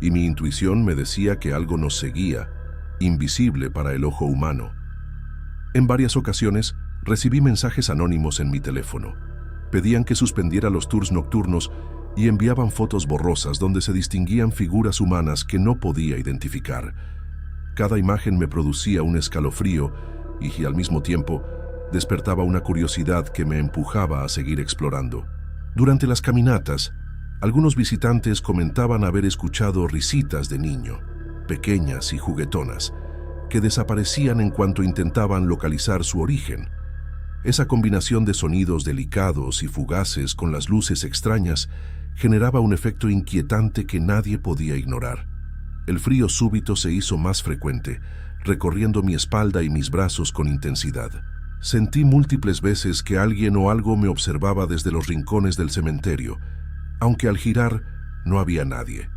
y mi intuición me decía que algo nos seguía, invisible para el ojo humano. En varias ocasiones recibí mensajes anónimos en mi teléfono. Pedían que suspendiera los tours nocturnos y enviaban fotos borrosas donde se distinguían figuras humanas que no podía identificar. Cada imagen me producía un escalofrío y al mismo tiempo despertaba una curiosidad que me empujaba a seguir explorando. Durante las caminatas, algunos visitantes comentaban haber escuchado risitas de niño, pequeñas y juguetonas, que desaparecían en cuanto intentaban localizar su origen. Esa combinación de sonidos delicados y fugaces con las luces extrañas generaba un efecto inquietante que nadie podía ignorar. El frío súbito se hizo más frecuente, recorriendo mi espalda y mis brazos con intensidad. Sentí múltiples veces que alguien o algo me observaba desde los rincones del cementerio, aunque al girar no había nadie.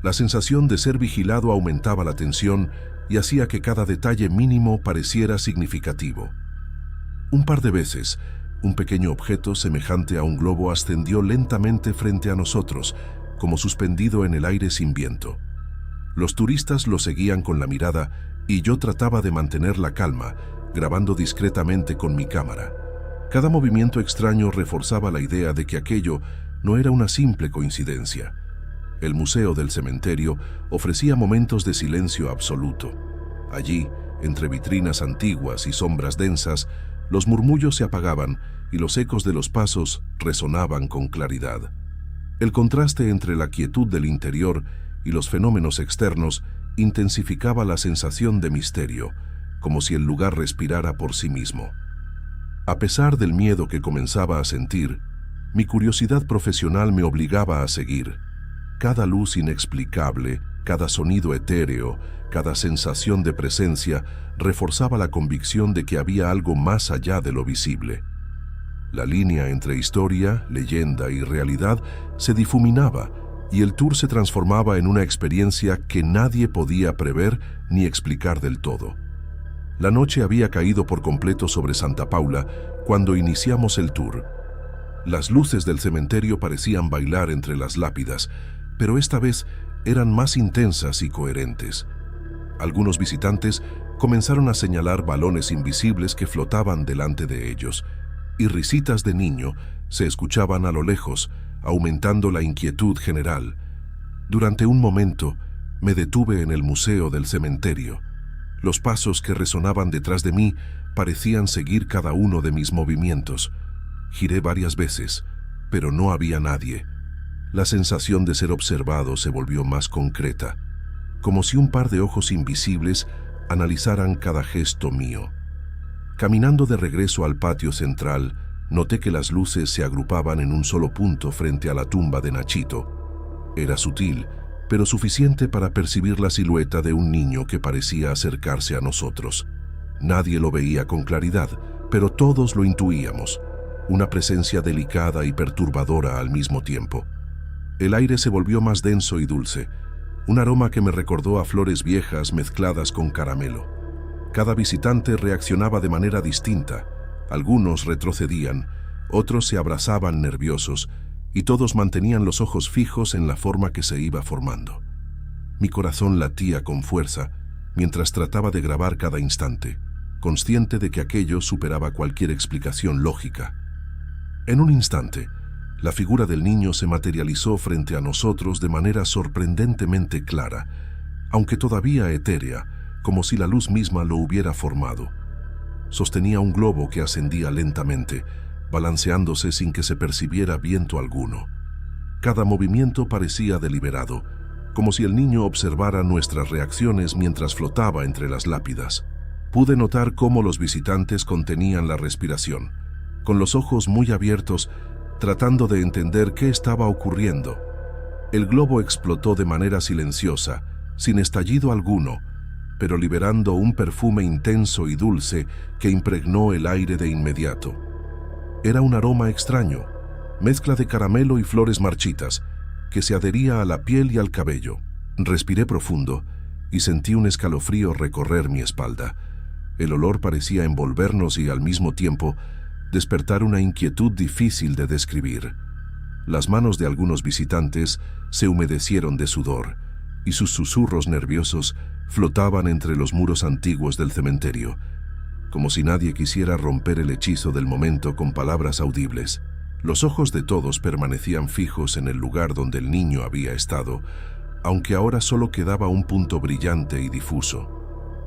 La sensación de ser vigilado aumentaba la tensión y hacía que cada detalle mínimo pareciera significativo. Un par de veces Un pequeño objeto semejante a un globo ascendió lentamente frente a nosotros, como suspendido en el aire sin viento. Los turistas lo seguían con la mirada y yo trataba de mantener la calma, grabando discretamente con mi cámara. Cada movimiento extraño reforzaba la idea de que aquello no era una simple coincidencia. El Museo del Cementerio ofrecía momentos de silencio absoluto. Allí, entre vitrinas antiguas y sombras densas, los murmullos se apagaban y los ecos de los pasos resonaban con claridad. El contraste entre la quietud del interior y los fenómenos externos intensificaba la sensación de misterio, como si el lugar respirara por sí mismo. A pesar del miedo que comenzaba a sentir, mi curiosidad profesional me obligaba a seguir. Cada luz inexplicable, cada sonido etéreo, cada sensación de presencia reforzaba la convicción de que había algo más allá de lo visible. La línea entre historia, leyenda y realidad se difuminaba y el tour se transformaba en una experiencia que nadie podía prever ni explicar del todo. La noche había caído por completo sobre Santa Paula cuando iniciamos el tour. Las luces del cementerio parecían bailar entre las lápidas, pero esta vez eran más intensas y coherentes. Algunos visitantes comenzaron a señalar balones invisibles que flotaban delante de ellos, y risitas de niño se escuchaban a lo lejos, aumentando la inquietud general. Durante un momento me detuve en el Museo del Cementerio. Los pasos que resonaban detrás de mí parecían seguir cada uno de mis movimientos. Giré varias veces, pero no había nadie. La sensación de ser observado se volvió más concreta, como si un par de ojos invisibles analizaran cada gesto mío. Caminando de regreso al patio central, noté que las luces se agrupaban en un solo punto frente a la tumba de Nachito. Era sutil, pero suficiente para percibir la silueta de un niño que parecía acercarse a nosotros. Nadie lo veía con claridad, pero todos lo intuíamos. Una presencia delicada y perturbadora al mismo tiempo. El aire se volvió más denso y dulce, un aroma que me recordó a flores viejas mezcladas con caramelo. Cada visitante reaccionaba de manera distinta. Algunos retrocedían, otros se abrazaban nerviosos, y todos mantenían los ojos fijos en la forma que se iba formando. Mi corazón latía con fuerza mientras trataba de grabar cada instante, consciente de que aquello superaba cualquier explicación lógica. En un instante, la figura del niño se materializó frente a nosotros de manera sorprendentemente clara, aunque todavía etérea, como si la luz misma lo hubiera formado. Sostenía un globo que ascendía lentamente, balanceándose sin que se percibiera viento alguno. Cada movimiento parecía deliberado, como si el niño observara nuestras reacciones mientras flotaba entre las lápidas. Pude notar cómo los visitantes contenían la respiración, con los ojos muy abiertos, tratando de entender qué estaba ocurriendo. El globo explotó de manera silenciosa, sin estallido alguno, pero liberando un perfume intenso y dulce que impregnó el aire de inmediato. Era un aroma extraño, mezcla de caramelo y flores marchitas, que se adhería a la piel y al cabello. Respiré profundo y sentí un escalofrío recorrer mi espalda. El olor parecía envolvernos y al mismo tiempo despertar una inquietud difícil de describir. Las manos de algunos visitantes se humedecieron de sudor y sus susurros nerviosos flotaban entre los muros antiguos del cementerio, como si nadie quisiera romper el hechizo del momento con palabras audibles. Los ojos de todos permanecían fijos en el lugar donde el niño había estado, aunque ahora solo quedaba un punto brillante y difuso.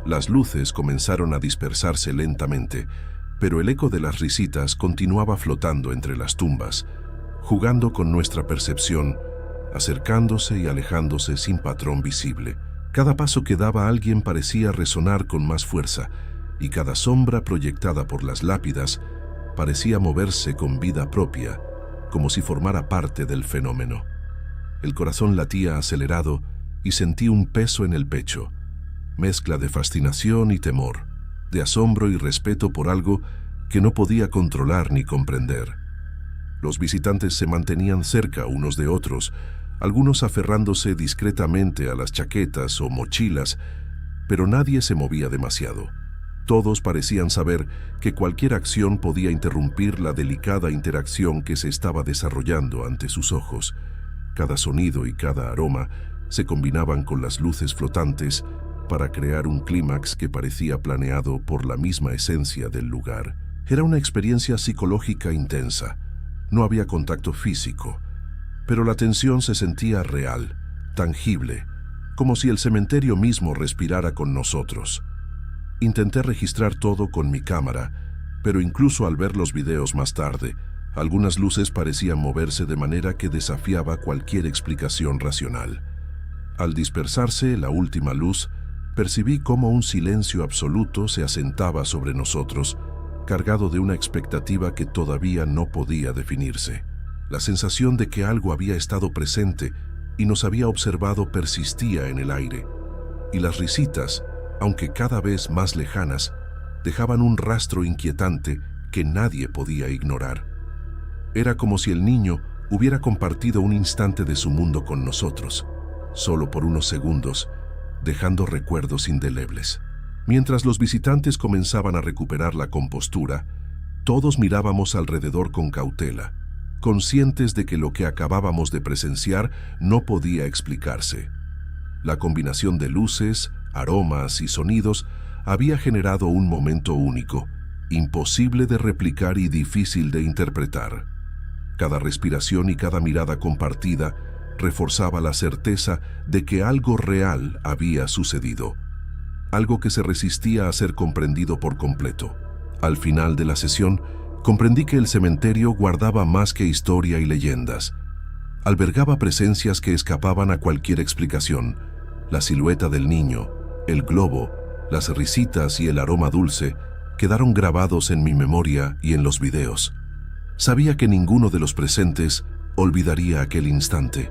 Las luces comenzaron a dispersarse lentamente, pero el eco de las risitas continuaba flotando entre las tumbas, jugando con nuestra percepción, acercándose y alejándose sin patrón visible. Cada paso que daba alguien parecía resonar con más fuerza, y cada sombra proyectada por las lápidas parecía moverse con vida propia, como si formara parte del fenómeno. El corazón latía acelerado y sentí un peso en el pecho, mezcla de fascinación y temor, de asombro y respeto por algo que no podía controlar ni comprender. Los visitantes se mantenían cerca unos de otros, algunos aferrándose discretamente a las chaquetas o mochilas, pero nadie se movía demasiado. Todos parecían saber que cualquier acción podía interrumpir la delicada interacción que se estaba desarrollando ante sus ojos. Cada sonido y cada aroma se combinaban con las luces flotantes para crear un clímax que parecía planeado por la misma esencia del lugar. Era una experiencia psicológica intensa. No había contacto físico, pero la tensión se sentía real, tangible, como si el cementerio mismo respirara con nosotros. Intenté registrar todo con mi cámara, pero incluso al ver los videos más tarde, algunas luces parecían moverse de manera que desafiaba cualquier explicación racional. Al dispersarse la última luz, percibí cómo un silencio absoluto se asentaba sobre nosotros, cargado de una expectativa que todavía no podía definirse. La sensación de que algo había estado presente y nos había observado persistía en el aire, y las risitas, aunque cada vez más lejanas, dejaban un rastro inquietante que nadie podía ignorar. Era como si el niño hubiera compartido un instante de su mundo con nosotros, solo por unos segundos, dejando recuerdos indelebles. Mientras los visitantes comenzaban a recuperar la compostura, todos mirábamos alrededor con cautela, conscientes de que lo que acabábamos de presenciar no podía explicarse. La combinación de luces, aromas y sonidos había generado un momento único, imposible de replicar y difícil de interpretar. Cada respiración y cada mirada compartida reforzaba la certeza de que algo real había sucedido, algo que se resistía a ser comprendido por completo. Al final de la sesión, comprendí que el cementerio guardaba más que historia y leyendas. Albergaba presencias que escapaban a cualquier explicación. La silueta del niño, el globo, las risitas y el aroma dulce quedaron grabados en mi memoria y en los videos. Sabía que ninguno de los presentes olvidaría aquel instante.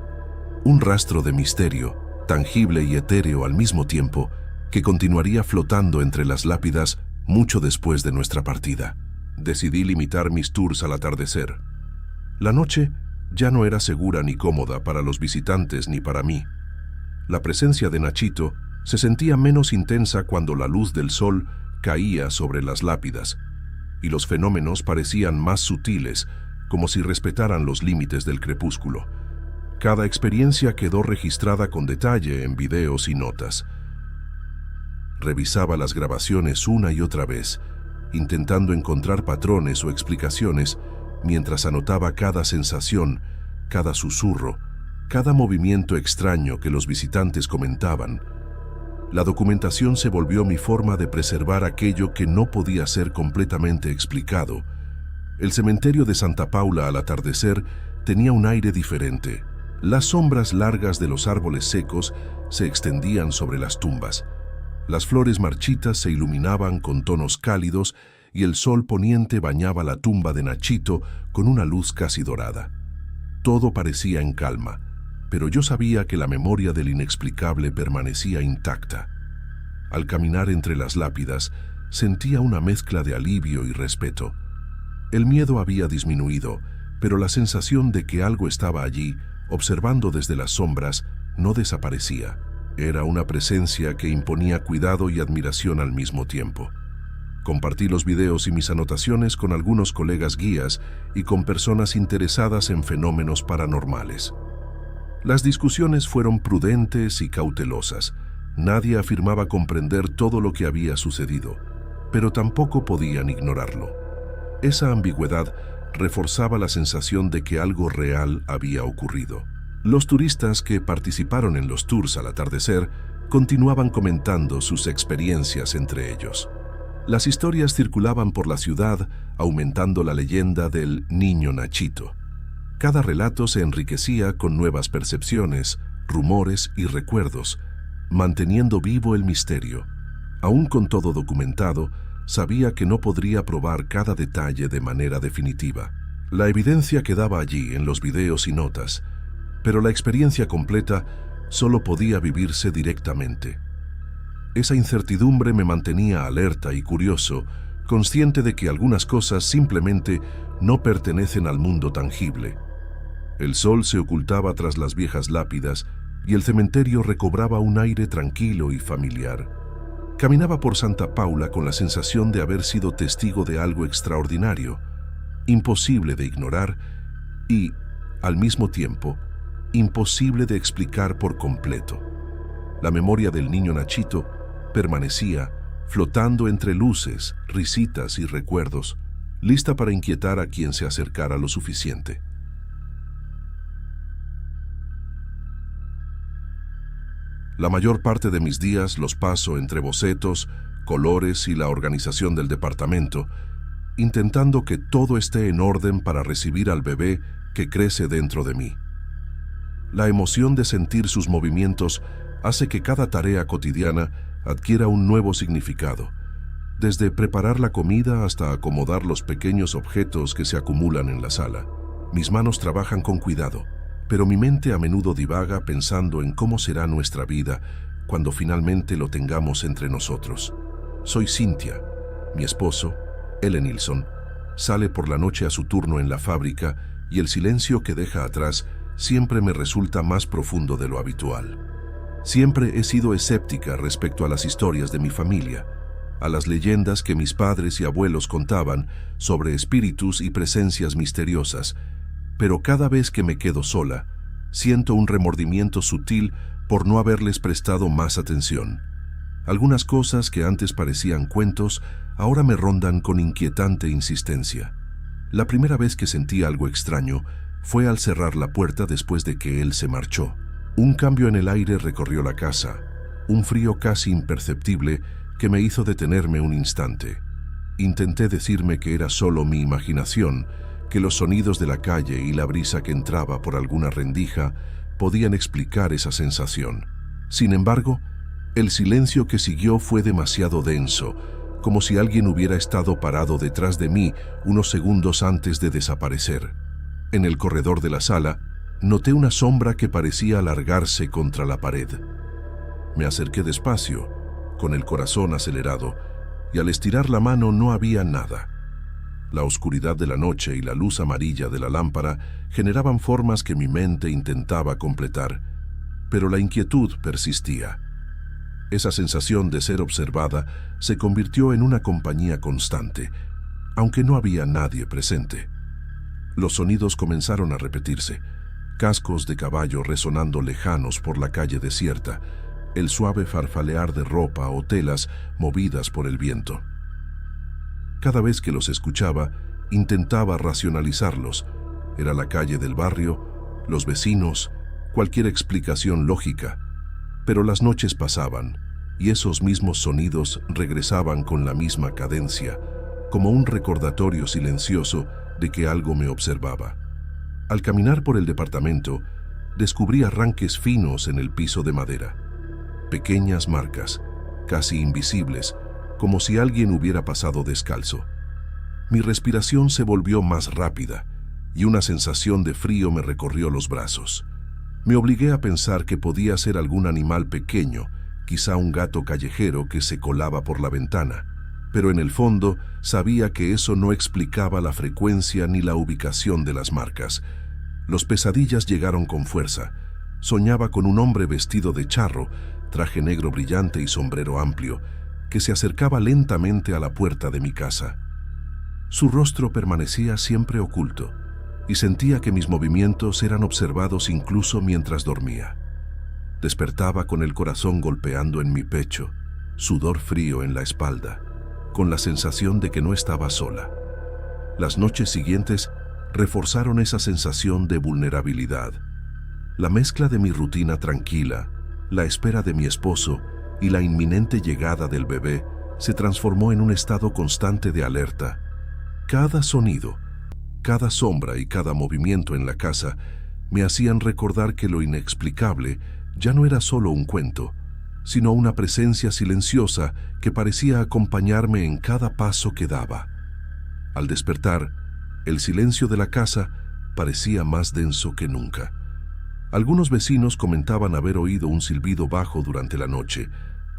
Un rastro de misterio, tangible y etéreo al mismo tiempo, que continuaría flotando entre las lápidas mucho después de nuestra partida. Decidí limitar mis tours al atardecer. La noche ya no era segura ni cómoda para los visitantes ni para mí. La presencia de Nachito se sentía menos intensa cuando la luz del sol caía sobre las lápidas, y los fenómenos parecían más sutiles, como si respetaran los límites del crepúsculo. Cada experiencia quedó registrada con detalle en videos y notas. Revisaba las grabaciones una y otra vez, intentando encontrar patrones o explicaciones, mientras anotaba cada sensación, cada susurro, cada movimiento extraño que los visitantes comentaban. La documentación se volvió mi forma de preservar aquello que no podía ser completamente explicado. El cementerio de Santa Paula al atardecer tenía un aire diferente. Las sombras largas de los árboles secos se extendían sobre las tumbas. Las flores marchitas se iluminaban con tonos cálidos y el sol poniente bañaba la tumba de Nachito con una luz casi dorada. Todo parecía en calma, pero yo sabía que la memoria del inexplicable permanecía intacta. Al caminar entre las lápidas, sentía una mezcla de alivio y respeto. El miedo había disminuido, pero la sensación de que algo estaba allí, observando desde las sombras, no desaparecía. Era una presencia que imponía cuidado y admiración al mismo tiempo. Compartí los videos y mis anotaciones con algunos colegas guías y con personas interesadas en fenómenos paranormales. Las discusiones fueron prudentes y cautelosas. Nadie afirmaba comprender todo lo que había sucedido, pero tampoco podían ignorarlo. Esa ambigüedad reforzaba la sensación de que algo real había ocurrido. Los turistas que participaron en los tours al atardecer continuaban comentando sus experiencias entre ellos. Las historias circulaban por la ciudad, aumentando la leyenda del niño Nachito. Cada relato se enriquecía con nuevas percepciones, rumores y recuerdos, manteniendo vivo el misterio. Aún con todo documentado, sabía que no podría probar cada detalle de manera definitiva. La evidencia quedaba allí en los videos y notas, pero la experiencia completa solo podía vivirse directamente. Esa incertidumbre me mantenía alerta y curioso, consciente de que algunas cosas simplemente no pertenecen al mundo tangible. El sol se ocultaba tras las viejas lápidas y el cementerio recobraba un aire tranquilo y familiar. Caminaba por Santa Paula con la sensación de haber sido testigo de algo extraordinario, imposible de ignorar y, al mismo tiempo, imposible de explicar por completo. La memoria del niño Nachito permanecía flotando entre luces, risitas y recuerdos, lista para inquietar a quien se acercara lo suficiente. La mayor parte de mis días los paso entre bocetos, colores y la organización del departamento, intentando que todo esté en orden para recibir al bebé que crece dentro de mí. La emoción de sentir sus movimientos hace que cada tarea cotidiana adquiera un nuevo significado, desde preparar la comida hasta acomodar los pequeños objetos que se acumulan en la sala. Mis manos trabajan con cuidado, pero mi mente a menudo divaga pensando en cómo será nuestra vida cuando finalmente lo tengamos entre nosotros. Soy Cynthia, mi esposo, L. Nilsson, sale por la noche a su turno en la fábrica y el silencio que deja atrás siempre me resulta más profundo de lo habitual. Siempre he sido escéptica respecto a las historias de mi familia, a las leyendas que mis padres y abuelos contaban sobre espíritus y presencias misteriosas, pero cada vez que me quedo sola, siento un remordimiento sutil por no haberles prestado más atención. Algunas cosas que antes parecían cuentos, ahora me rondan con inquietante insistencia. La primera vez que sentí algo extraño fue al cerrar la puerta después de que él se marchó. Un cambio en el aire recorrió la casa, un frío casi imperceptible que me hizo detenerme un instante. Intenté decirme que era solo mi imaginación, que los sonidos de la calle y la brisa que entraba por alguna rendija podían explicar esa sensación. Sin embargo, el silencio que siguió fue demasiado denso, como si alguien hubiera estado parado detrás de mí unos segundos antes de desaparecer. En el corredor de la sala, noté una sombra que parecía alargarse contra la pared. Me acerqué despacio, con el corazón acelerado, y al estirar la mano no había nada. La oscuridad de la noche y la luz amarilla de la lámpara generaban formas que mi mente intentaba completar, pero la inquietud persistía. Esa sensación de ser observada se convirtió en una compañía constante, aunque no había nadie presente. Los sonidos comenzaron a repetirse, cascos de caballo resonando lejanos por la calle desierta, el suave farfalear de ropa o telas movidas por el viento. Cada vez que los escuchaba, intentaba racionalizarlos. Era la calle del barrio, los vecinos, cualquier explicación lógica. Pero las noches pasaban, y esos mismos sonidos regresaban con la misma cadencia, como un recordatorio silencioso de que algo me observaba. Al caminar por el departamento, descubrí arranques finos en el piso de madera. Pequeñas marcas, casi invisibles, como si alguien hubiera pasado descalzo. Mi respiración se volvió más rápida y una sensación de frío me recorrió los brazos. Me obligué a pensar que podía ser algún animal pequeño, quizá un gato callejero que se colaba por la ventana, pero en el fondo sabía que eso no explicaba la frecuencia ni la ubicación de las marcas. Los pesadillas llegaron con fuerza. Soñaba con un hombre vestido de charro, traje negro brillante y sombrero amplio, que se acercaba lentamente a la puerta de mi casa. Su rostro permanecía siempre oculto, y sentía que mis movimientos eran observados incluso mientras dormía. Despertaba con el corazón golpeando en mi pecho, sudor frío en la espalda, con la sensación de que no estaba sola. Las noches siguientes reforzaron esa sensación de vulnerabilidad. La mezcla de mi rutina tranquila, la espera de mi esposo y la inminente llegada del bebé se transformó en un estado constante de alerta. Cada sonido, cada sombra y cada movimiento en la casa me hacían recordar que lo inexplicable ya no era solo un cuento, sino una presencia silenciosa que parecía acompañarme en cada paso que daba. Al despertar, el silencio de la casa parecía más denso que nunca. Algunos vecinos comentaban haber oído un silbido bajo durante la noche,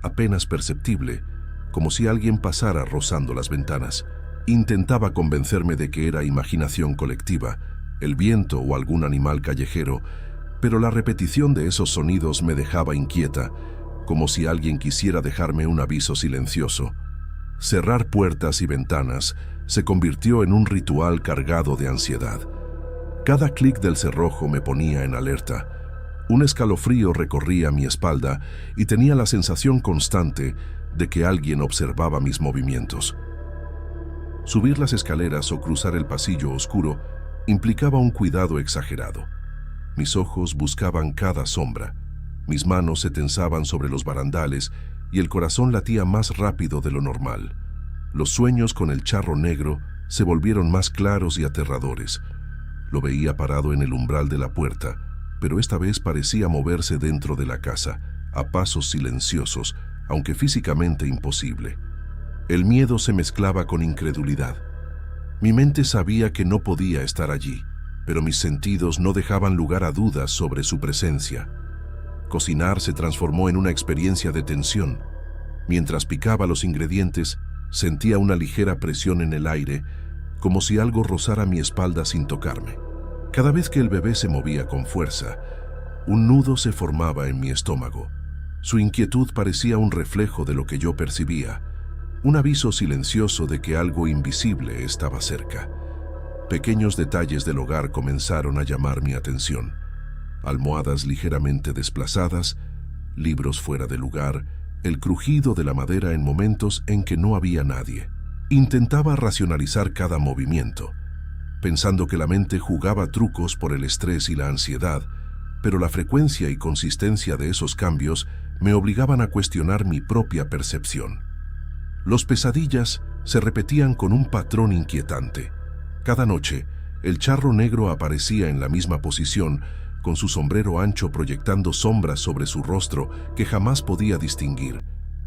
apenas perceptible, como si alguien pasara rozando las ventanas. Intentaba convencerme de que era imaginación colectiva, el viento o algún animal callejero, pero la repetición de esos sonidos me dejaba inquieta, como si alguien quisiera dejarme un aviso silencioso. Cerrar puertas y ventanas se convirtió en un ritual cargado de ansiedad. Cada clic del cerrojo me ponía en alerta. Un escalofrío recorría mi espalda y tenía la sensación constante de que alguien observaba mis movimientos. Subir las escaleras o cruzar el pasillo oscuro implicaba un cuidado exagerado. Mis ojos buscaban cada sombra, mis manos se tensaban sobre los barandales y el corazón latía más rápido de lo normal. Los sueños con el charro negro se volvieron más claros y aterradores. Lo veía parado en el umbral de la puerta, pero esta vez parecía moverse dentro de la casa, a pasos silenciosos, aunque físicamente imposible. El miedo se mezclaba con incredulidad. Mi mente sabía que no podía estar allí, pero mis sentidos no dejaban lugar a dudas sobre su presencia. Cocinar se transformó en una experiencia de tensión. Mientras picaba los ingredientes, sentía una ligera presión en el aire, como si algo rozara mi espalda sin tocarme. Cada vez que el bebé se movía con fuerza, un nudo se formaba en mi estómago. Su inquietud parecía un reflejo de lo que yo percibía, un aviso silencioso de que algo invisible estaba cerca. Pequeños detalles del hogar comenzaron a llamar mi atención. Almohadas ligeramente desplazadas, libros fuera de lugar, el crujido de la madera en momentos en que no había nadie. Intentaba racionalizar cada movimiento, pensando que la mente jugaba trucos por el estrés y la ansiedad, pero la frecuencia y consistencia de esos cambios me obligaban a cuestionar mi propia percepción. Los pesadillas se repetían con un patrón inquietante. Cada noche, el charro negro aparecía en la misma posición, con su sombrero ancho proyectando sombras sobre su rostro que jamás podía distinguir.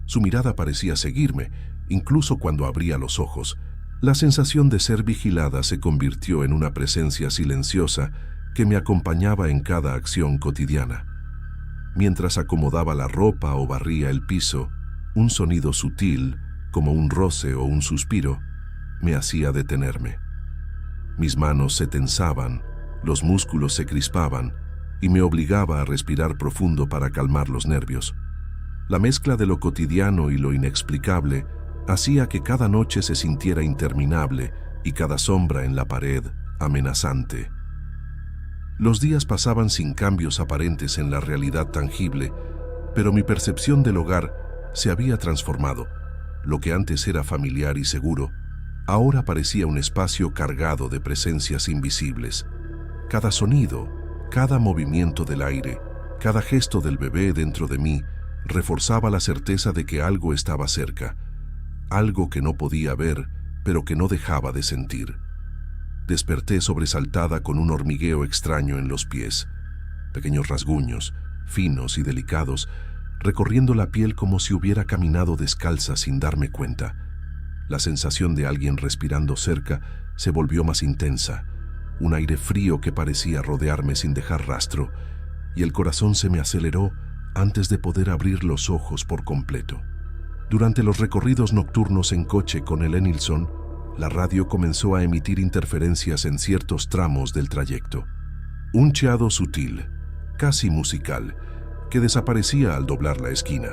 Su mirada parecía seguirme, incluso cuando abría los ojos. La sensación de ser vigilada se convirtió en una presencia silenciosa que me acompañaba en cada acción cotidiana. Mientras acomodaba la ropa o barría el piso, un sonido sutil, como un roce o un suspiro, me hacía detenerme. Mis manos se tensaban, los músculos se crispaban y me obligaba a respirar profundo para calmar los nervios. La mezcla de lo cotidiano y lo inexplicable hacía que cada noche se sintiera interminable y cada sombra en la pared amenazante. Los días pasaban sin cambios aparentes en la realidad tangible, pero mi percepción del hogar se había transformado. Lo que antes era familiar y seguro, ahora parecía un espacio cargado de presencias invisibles. Cada sonido, cada movimiento del aire, cada gesto del bebé dentro de mí reforzaba la certeza de que algo estaba cerca, algo que no podía ver, pero que no dejaba de sentir. Desperté sobresaltada con un hormigueo extraño en los pies, pequeños rasguños, finos y delicados, recorriendo la piel como si hubiera caminado descalza sin darme cuenta. La sensación de alguien respirando cerca se volvió más intensa, un aire frío que parecía rodearme sin dejar rastro, y el corazón se me aceleró antes de poder abrir los ojos por completo. Durante los recorridos nocturnos en coche con el Enilson, la radio comenzó a emitir interferencias en ciertos tramos del trayecto. Un cheado sutil, casi musical, que desaparecía al doblar la esquina.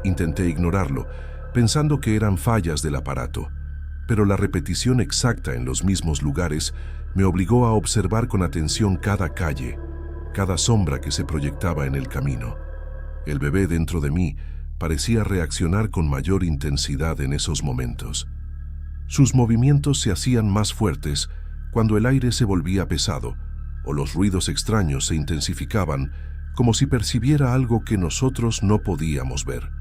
Intenté ignorarlo, pensando que eran fallas del aparato, pero la repetición exacta en los mismos lugares me obligó a observar con atención cada calle, cada sombra que se proyectaba en el camino. El bebé dentro de mí parecía reaccionar con mayor intensidad en esos momentos. Sus movimientos se hacían más fuertes cuando el aire se volvía pesado o los ruidos extraños se intensificaban, como si percibiera algo que nosotros no podíamos ver.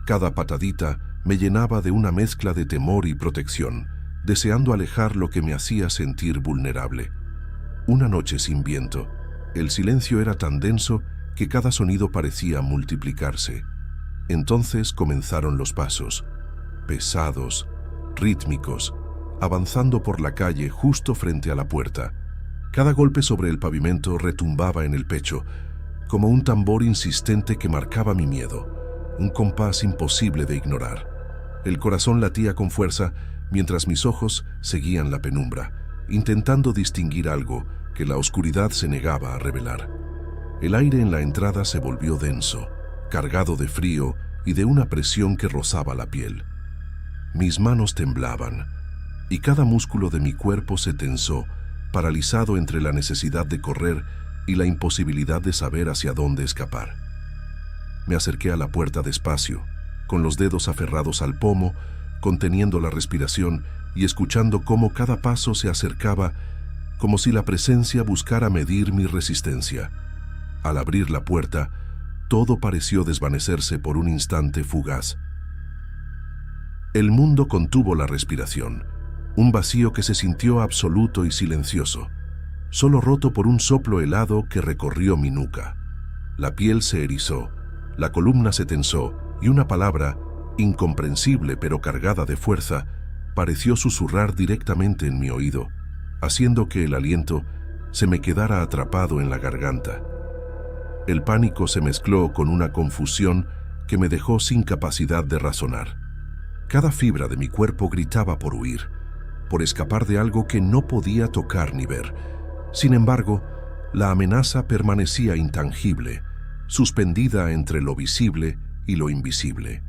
Cada patadita me llenaba de una mezcla de temor y protección, deseando alejar lo que me hacía sentir vulnerable. Una noche sin viento, el silencio era tan denso que cada sonido parecía multiplicarse. Entonces comenzaron los pasos, pesados, rítmicos, avanzando por la calle justo frente a la puerta. Cada golpe sobre el pavimento retumbaba en el pecho, como un tambor insistente que marcaba mi miedo, un compás imposible de ignorar. El corazón latía con fuerza mientras mis ojos seguían la penumbra, intentando distinguir algo que la oscuridad se negaba a revelar. El aire en la entrada se volvió denso, cargado de frío y de una presión que rozaba la piel. Mis manos temblaban y cada músculo de mi cuerpo se tensó, paralizado entre la necesidad de correr y la imposibilidad de saber hacia dónde escapar. Me acerqué a la puerta despacio, con los dedos aferrados al pomo, conteniendo la respiración y escuchando cómo cada paso se acercaba, como si la presencia buscara medir mi resistencia. Al abrir la puerta, todo pareció desvanecerse por un instante fugaz. El mundo contuvo la respiración, un vacío que se sintió absoluto y silencioso, solo roto por un soplo helado que recorrió mi nuca. La piel se erizó, la columna se tensó y una palabra, incomprensible pero cargada de fuerza, pareció susurrar directamente en mi oído, haciendo que el aliento se me quedara atrapado en la garganta. El pánico se mezcló con una confusión que me dejó sin capacidad de razonar. Cada fibra de mi cuerpo gritaba por huir, por escapar de algo que no podía tocar ni ver. Sin embargo, la amenaza permanecía intangible, suspendida entre lo visible y lo invisible.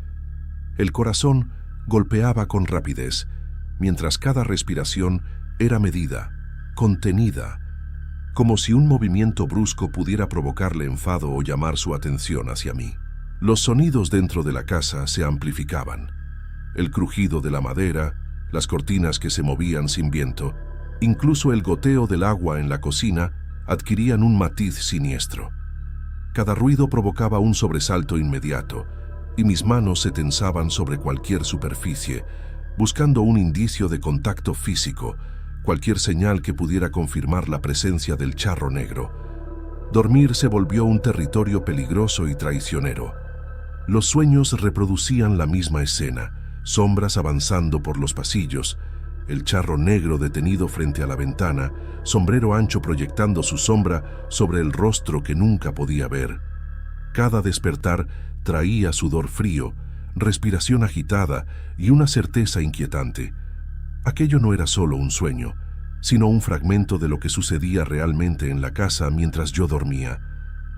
El corazón golpeaba con rapidez, mientras cada respiración era medida, contenida, como si un movimiento brusco pudiera provocarle enfado o llamar su atención hacia mí. Los sonidos dentro de la casa se amplificaban. El crujido de la madera, las cortinas que se movían sin viento, incluso el goteo del agua en la cocina adquirían un matiz siniestro. Cada ruido provocaba un sobresalto inmediato, y mis manos se tensaban sobre cualquier superficie, buscando un indicio de contacto físico, cualquier señal que pudiera confirmar la presencia del charro negro. Dormir se volvió un territorio peligroso y traicionero. Los sueños reproducían la misma escena, sombras avanzando por los pasillos, el charro negro detenido frente a la ventana, sombrero ancho proyectando su sombra sobre el rostro que nunca podía ver. Cada despertar traía sudor frío, respiración agitada y una certeza inquietante. Aquello no era solo un sueño, sino un fragmento de lo que sucedía realmente en la casa mientras yo dormía.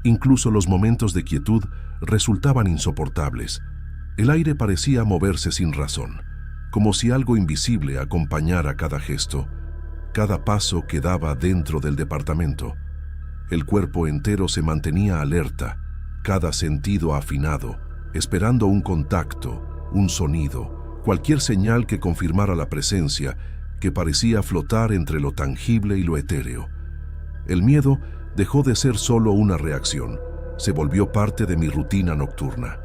Incluso los momentos de quietud resultaban insoportables. El aire parecía moverse sin razón, como si algo invisible acompañara cada gesto, cada paso que daba dentro del departamento. El cuerpo entero se mantenía alerta, cada sentido afinado, esperando un contacto, un sonido, cualquier señal que confirmara la presencia que parecía flotar entre lo tangible y lo etéreo. El miedo dejó de ser solo una reacción, se volvió parte de mi rutina nocturna.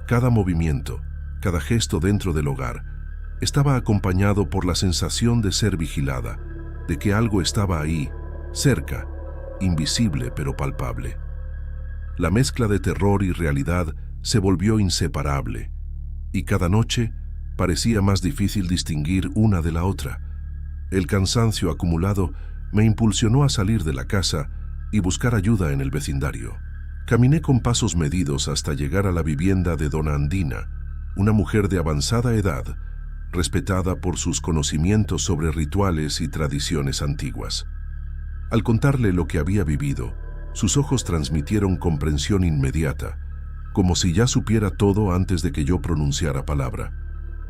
Cada movimiento, cada gesto dentro del hogar, estaba acompañado por la sensación de ser vigilada, de que algo estaba ahí, cerca, invisible pero palpable. La mezcla de terror y realidad se volvió inseparable, y cada noche parecía más difícil distinguir una de la otra. El cansancio acumulado me impulsionó a salir de la casa y buscar ayuda en el vecindario. Caminé con pasos medidos hasta llegar a la vivienda de Dona Andina, una mujer de avanzada edad, respetada por sus conocimientos sobre rituales y tradiciones antiguas. Al contarle lo que había vivido, sus ojos transmitieron comprensión inmediata, como si ya supiera todo antes de que yo pronunciara palabra.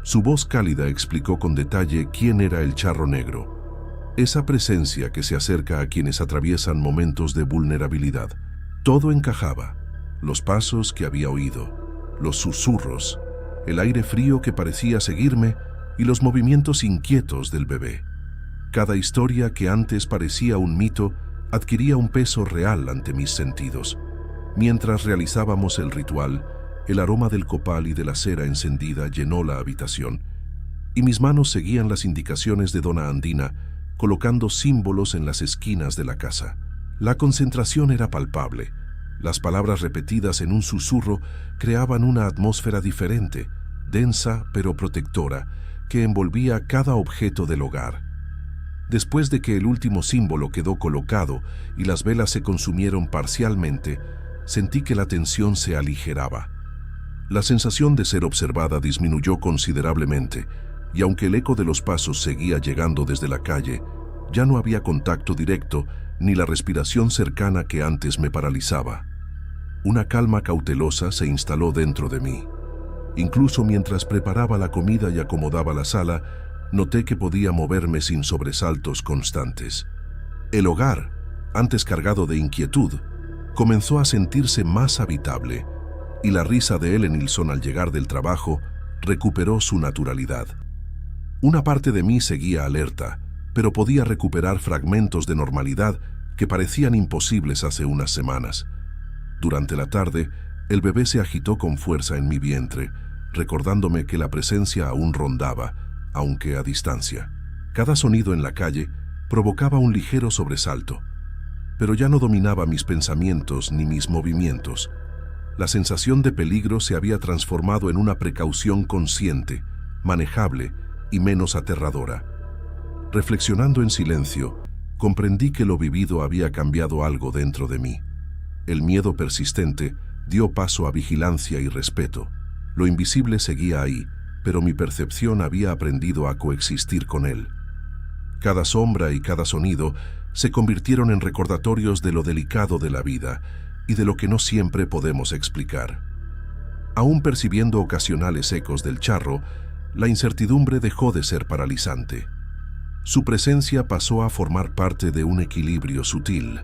Su voz cálida explicó con detalle quién era el charro negro, esa presencia que se acerca a quienes atraviesan momentos de vulnerabilidad. Todo encajaba, los pasos que había oído, los susurros, el aire frío que parecía seguirme y los movimientos inquietos del bebé. Cada historia que antes parecía un mito adquiría un peso real ante mis sentidos. Mientras realizábamos el ritual, el aroma del copal y de la cera encendida llenó la habitación, y mis manos seguían las indicaciones de Dona Andina, colocando símbolos en las esquinas de la casa. La concentración era palpable. Las palabras repetidas en un susurro creaban una atmósfera diferente, densa pero protectora, que envolvía cada objeto del hogar. Después de que el último símbolo quedó colocado y las velas se consumieron parcialmente, sentí que la tensión se aligeraba. La sensación de ser observada disminuyó considerablemente, y aunque el eco de los pasos seguía llegando desde la calle, ya no había contacto directo ni la respiración cercana que antes me paralizaba. Una calma cautelosa se instaló dentro de mí. Incluso mientras preparaba la comida y acomodaba la sala, noté que podía moverme sin sobresaltos constantes. El hogar, antes cargado de inquietud, comenzó a sentirse más habitable, y la risa de Elenilson al llegar del trabajo recuperó su naturalidad. Una parte de mí seguía alerta, pero podía recuperar fragmentos de normalidad que parecían imposibles hace unas semanas. Durante la tarde, el bebé se agitó con fuerza en mi vientre, recordándome que la presencia aún rondaba, aunque a distancia. Cada sonido en la calle provocaba un ligero sobresalto, pero ya no dominaba mis pensamientos ni mis movimientos. La sensación de peligro se había transformado en una precaución consciente, manejable y menos aterradora. Reflexionando en silencio, comprendí que lo vivido había cambiado algo dentro de mí. El miedo persistente dio paso a vigilancia y respeto. Lo invisible seguía ahí, pero mi percepción había aprendido a coexistir con él. Cada sombra y cada sonido se convirtieron en recordatorios de lo delicado de la vida y de lo que no siempre podemos explicar. Aún percibiendo ocasionales ecos del charro, la incertidumbre dejó de ser paralizante. Su presencia pasó a formar parte de un equilibrio sutil,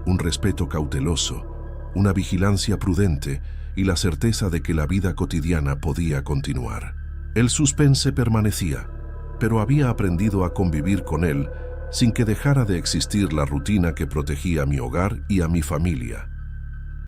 un respeto cauteloso, una vigilancia prudente y la certeza de que la vida cotidiana podía continuar. El suspense permanecía, pero había aprendido a convivir con él sin que dejara de existir la rutina que protegía a mi hogar y a mi familia.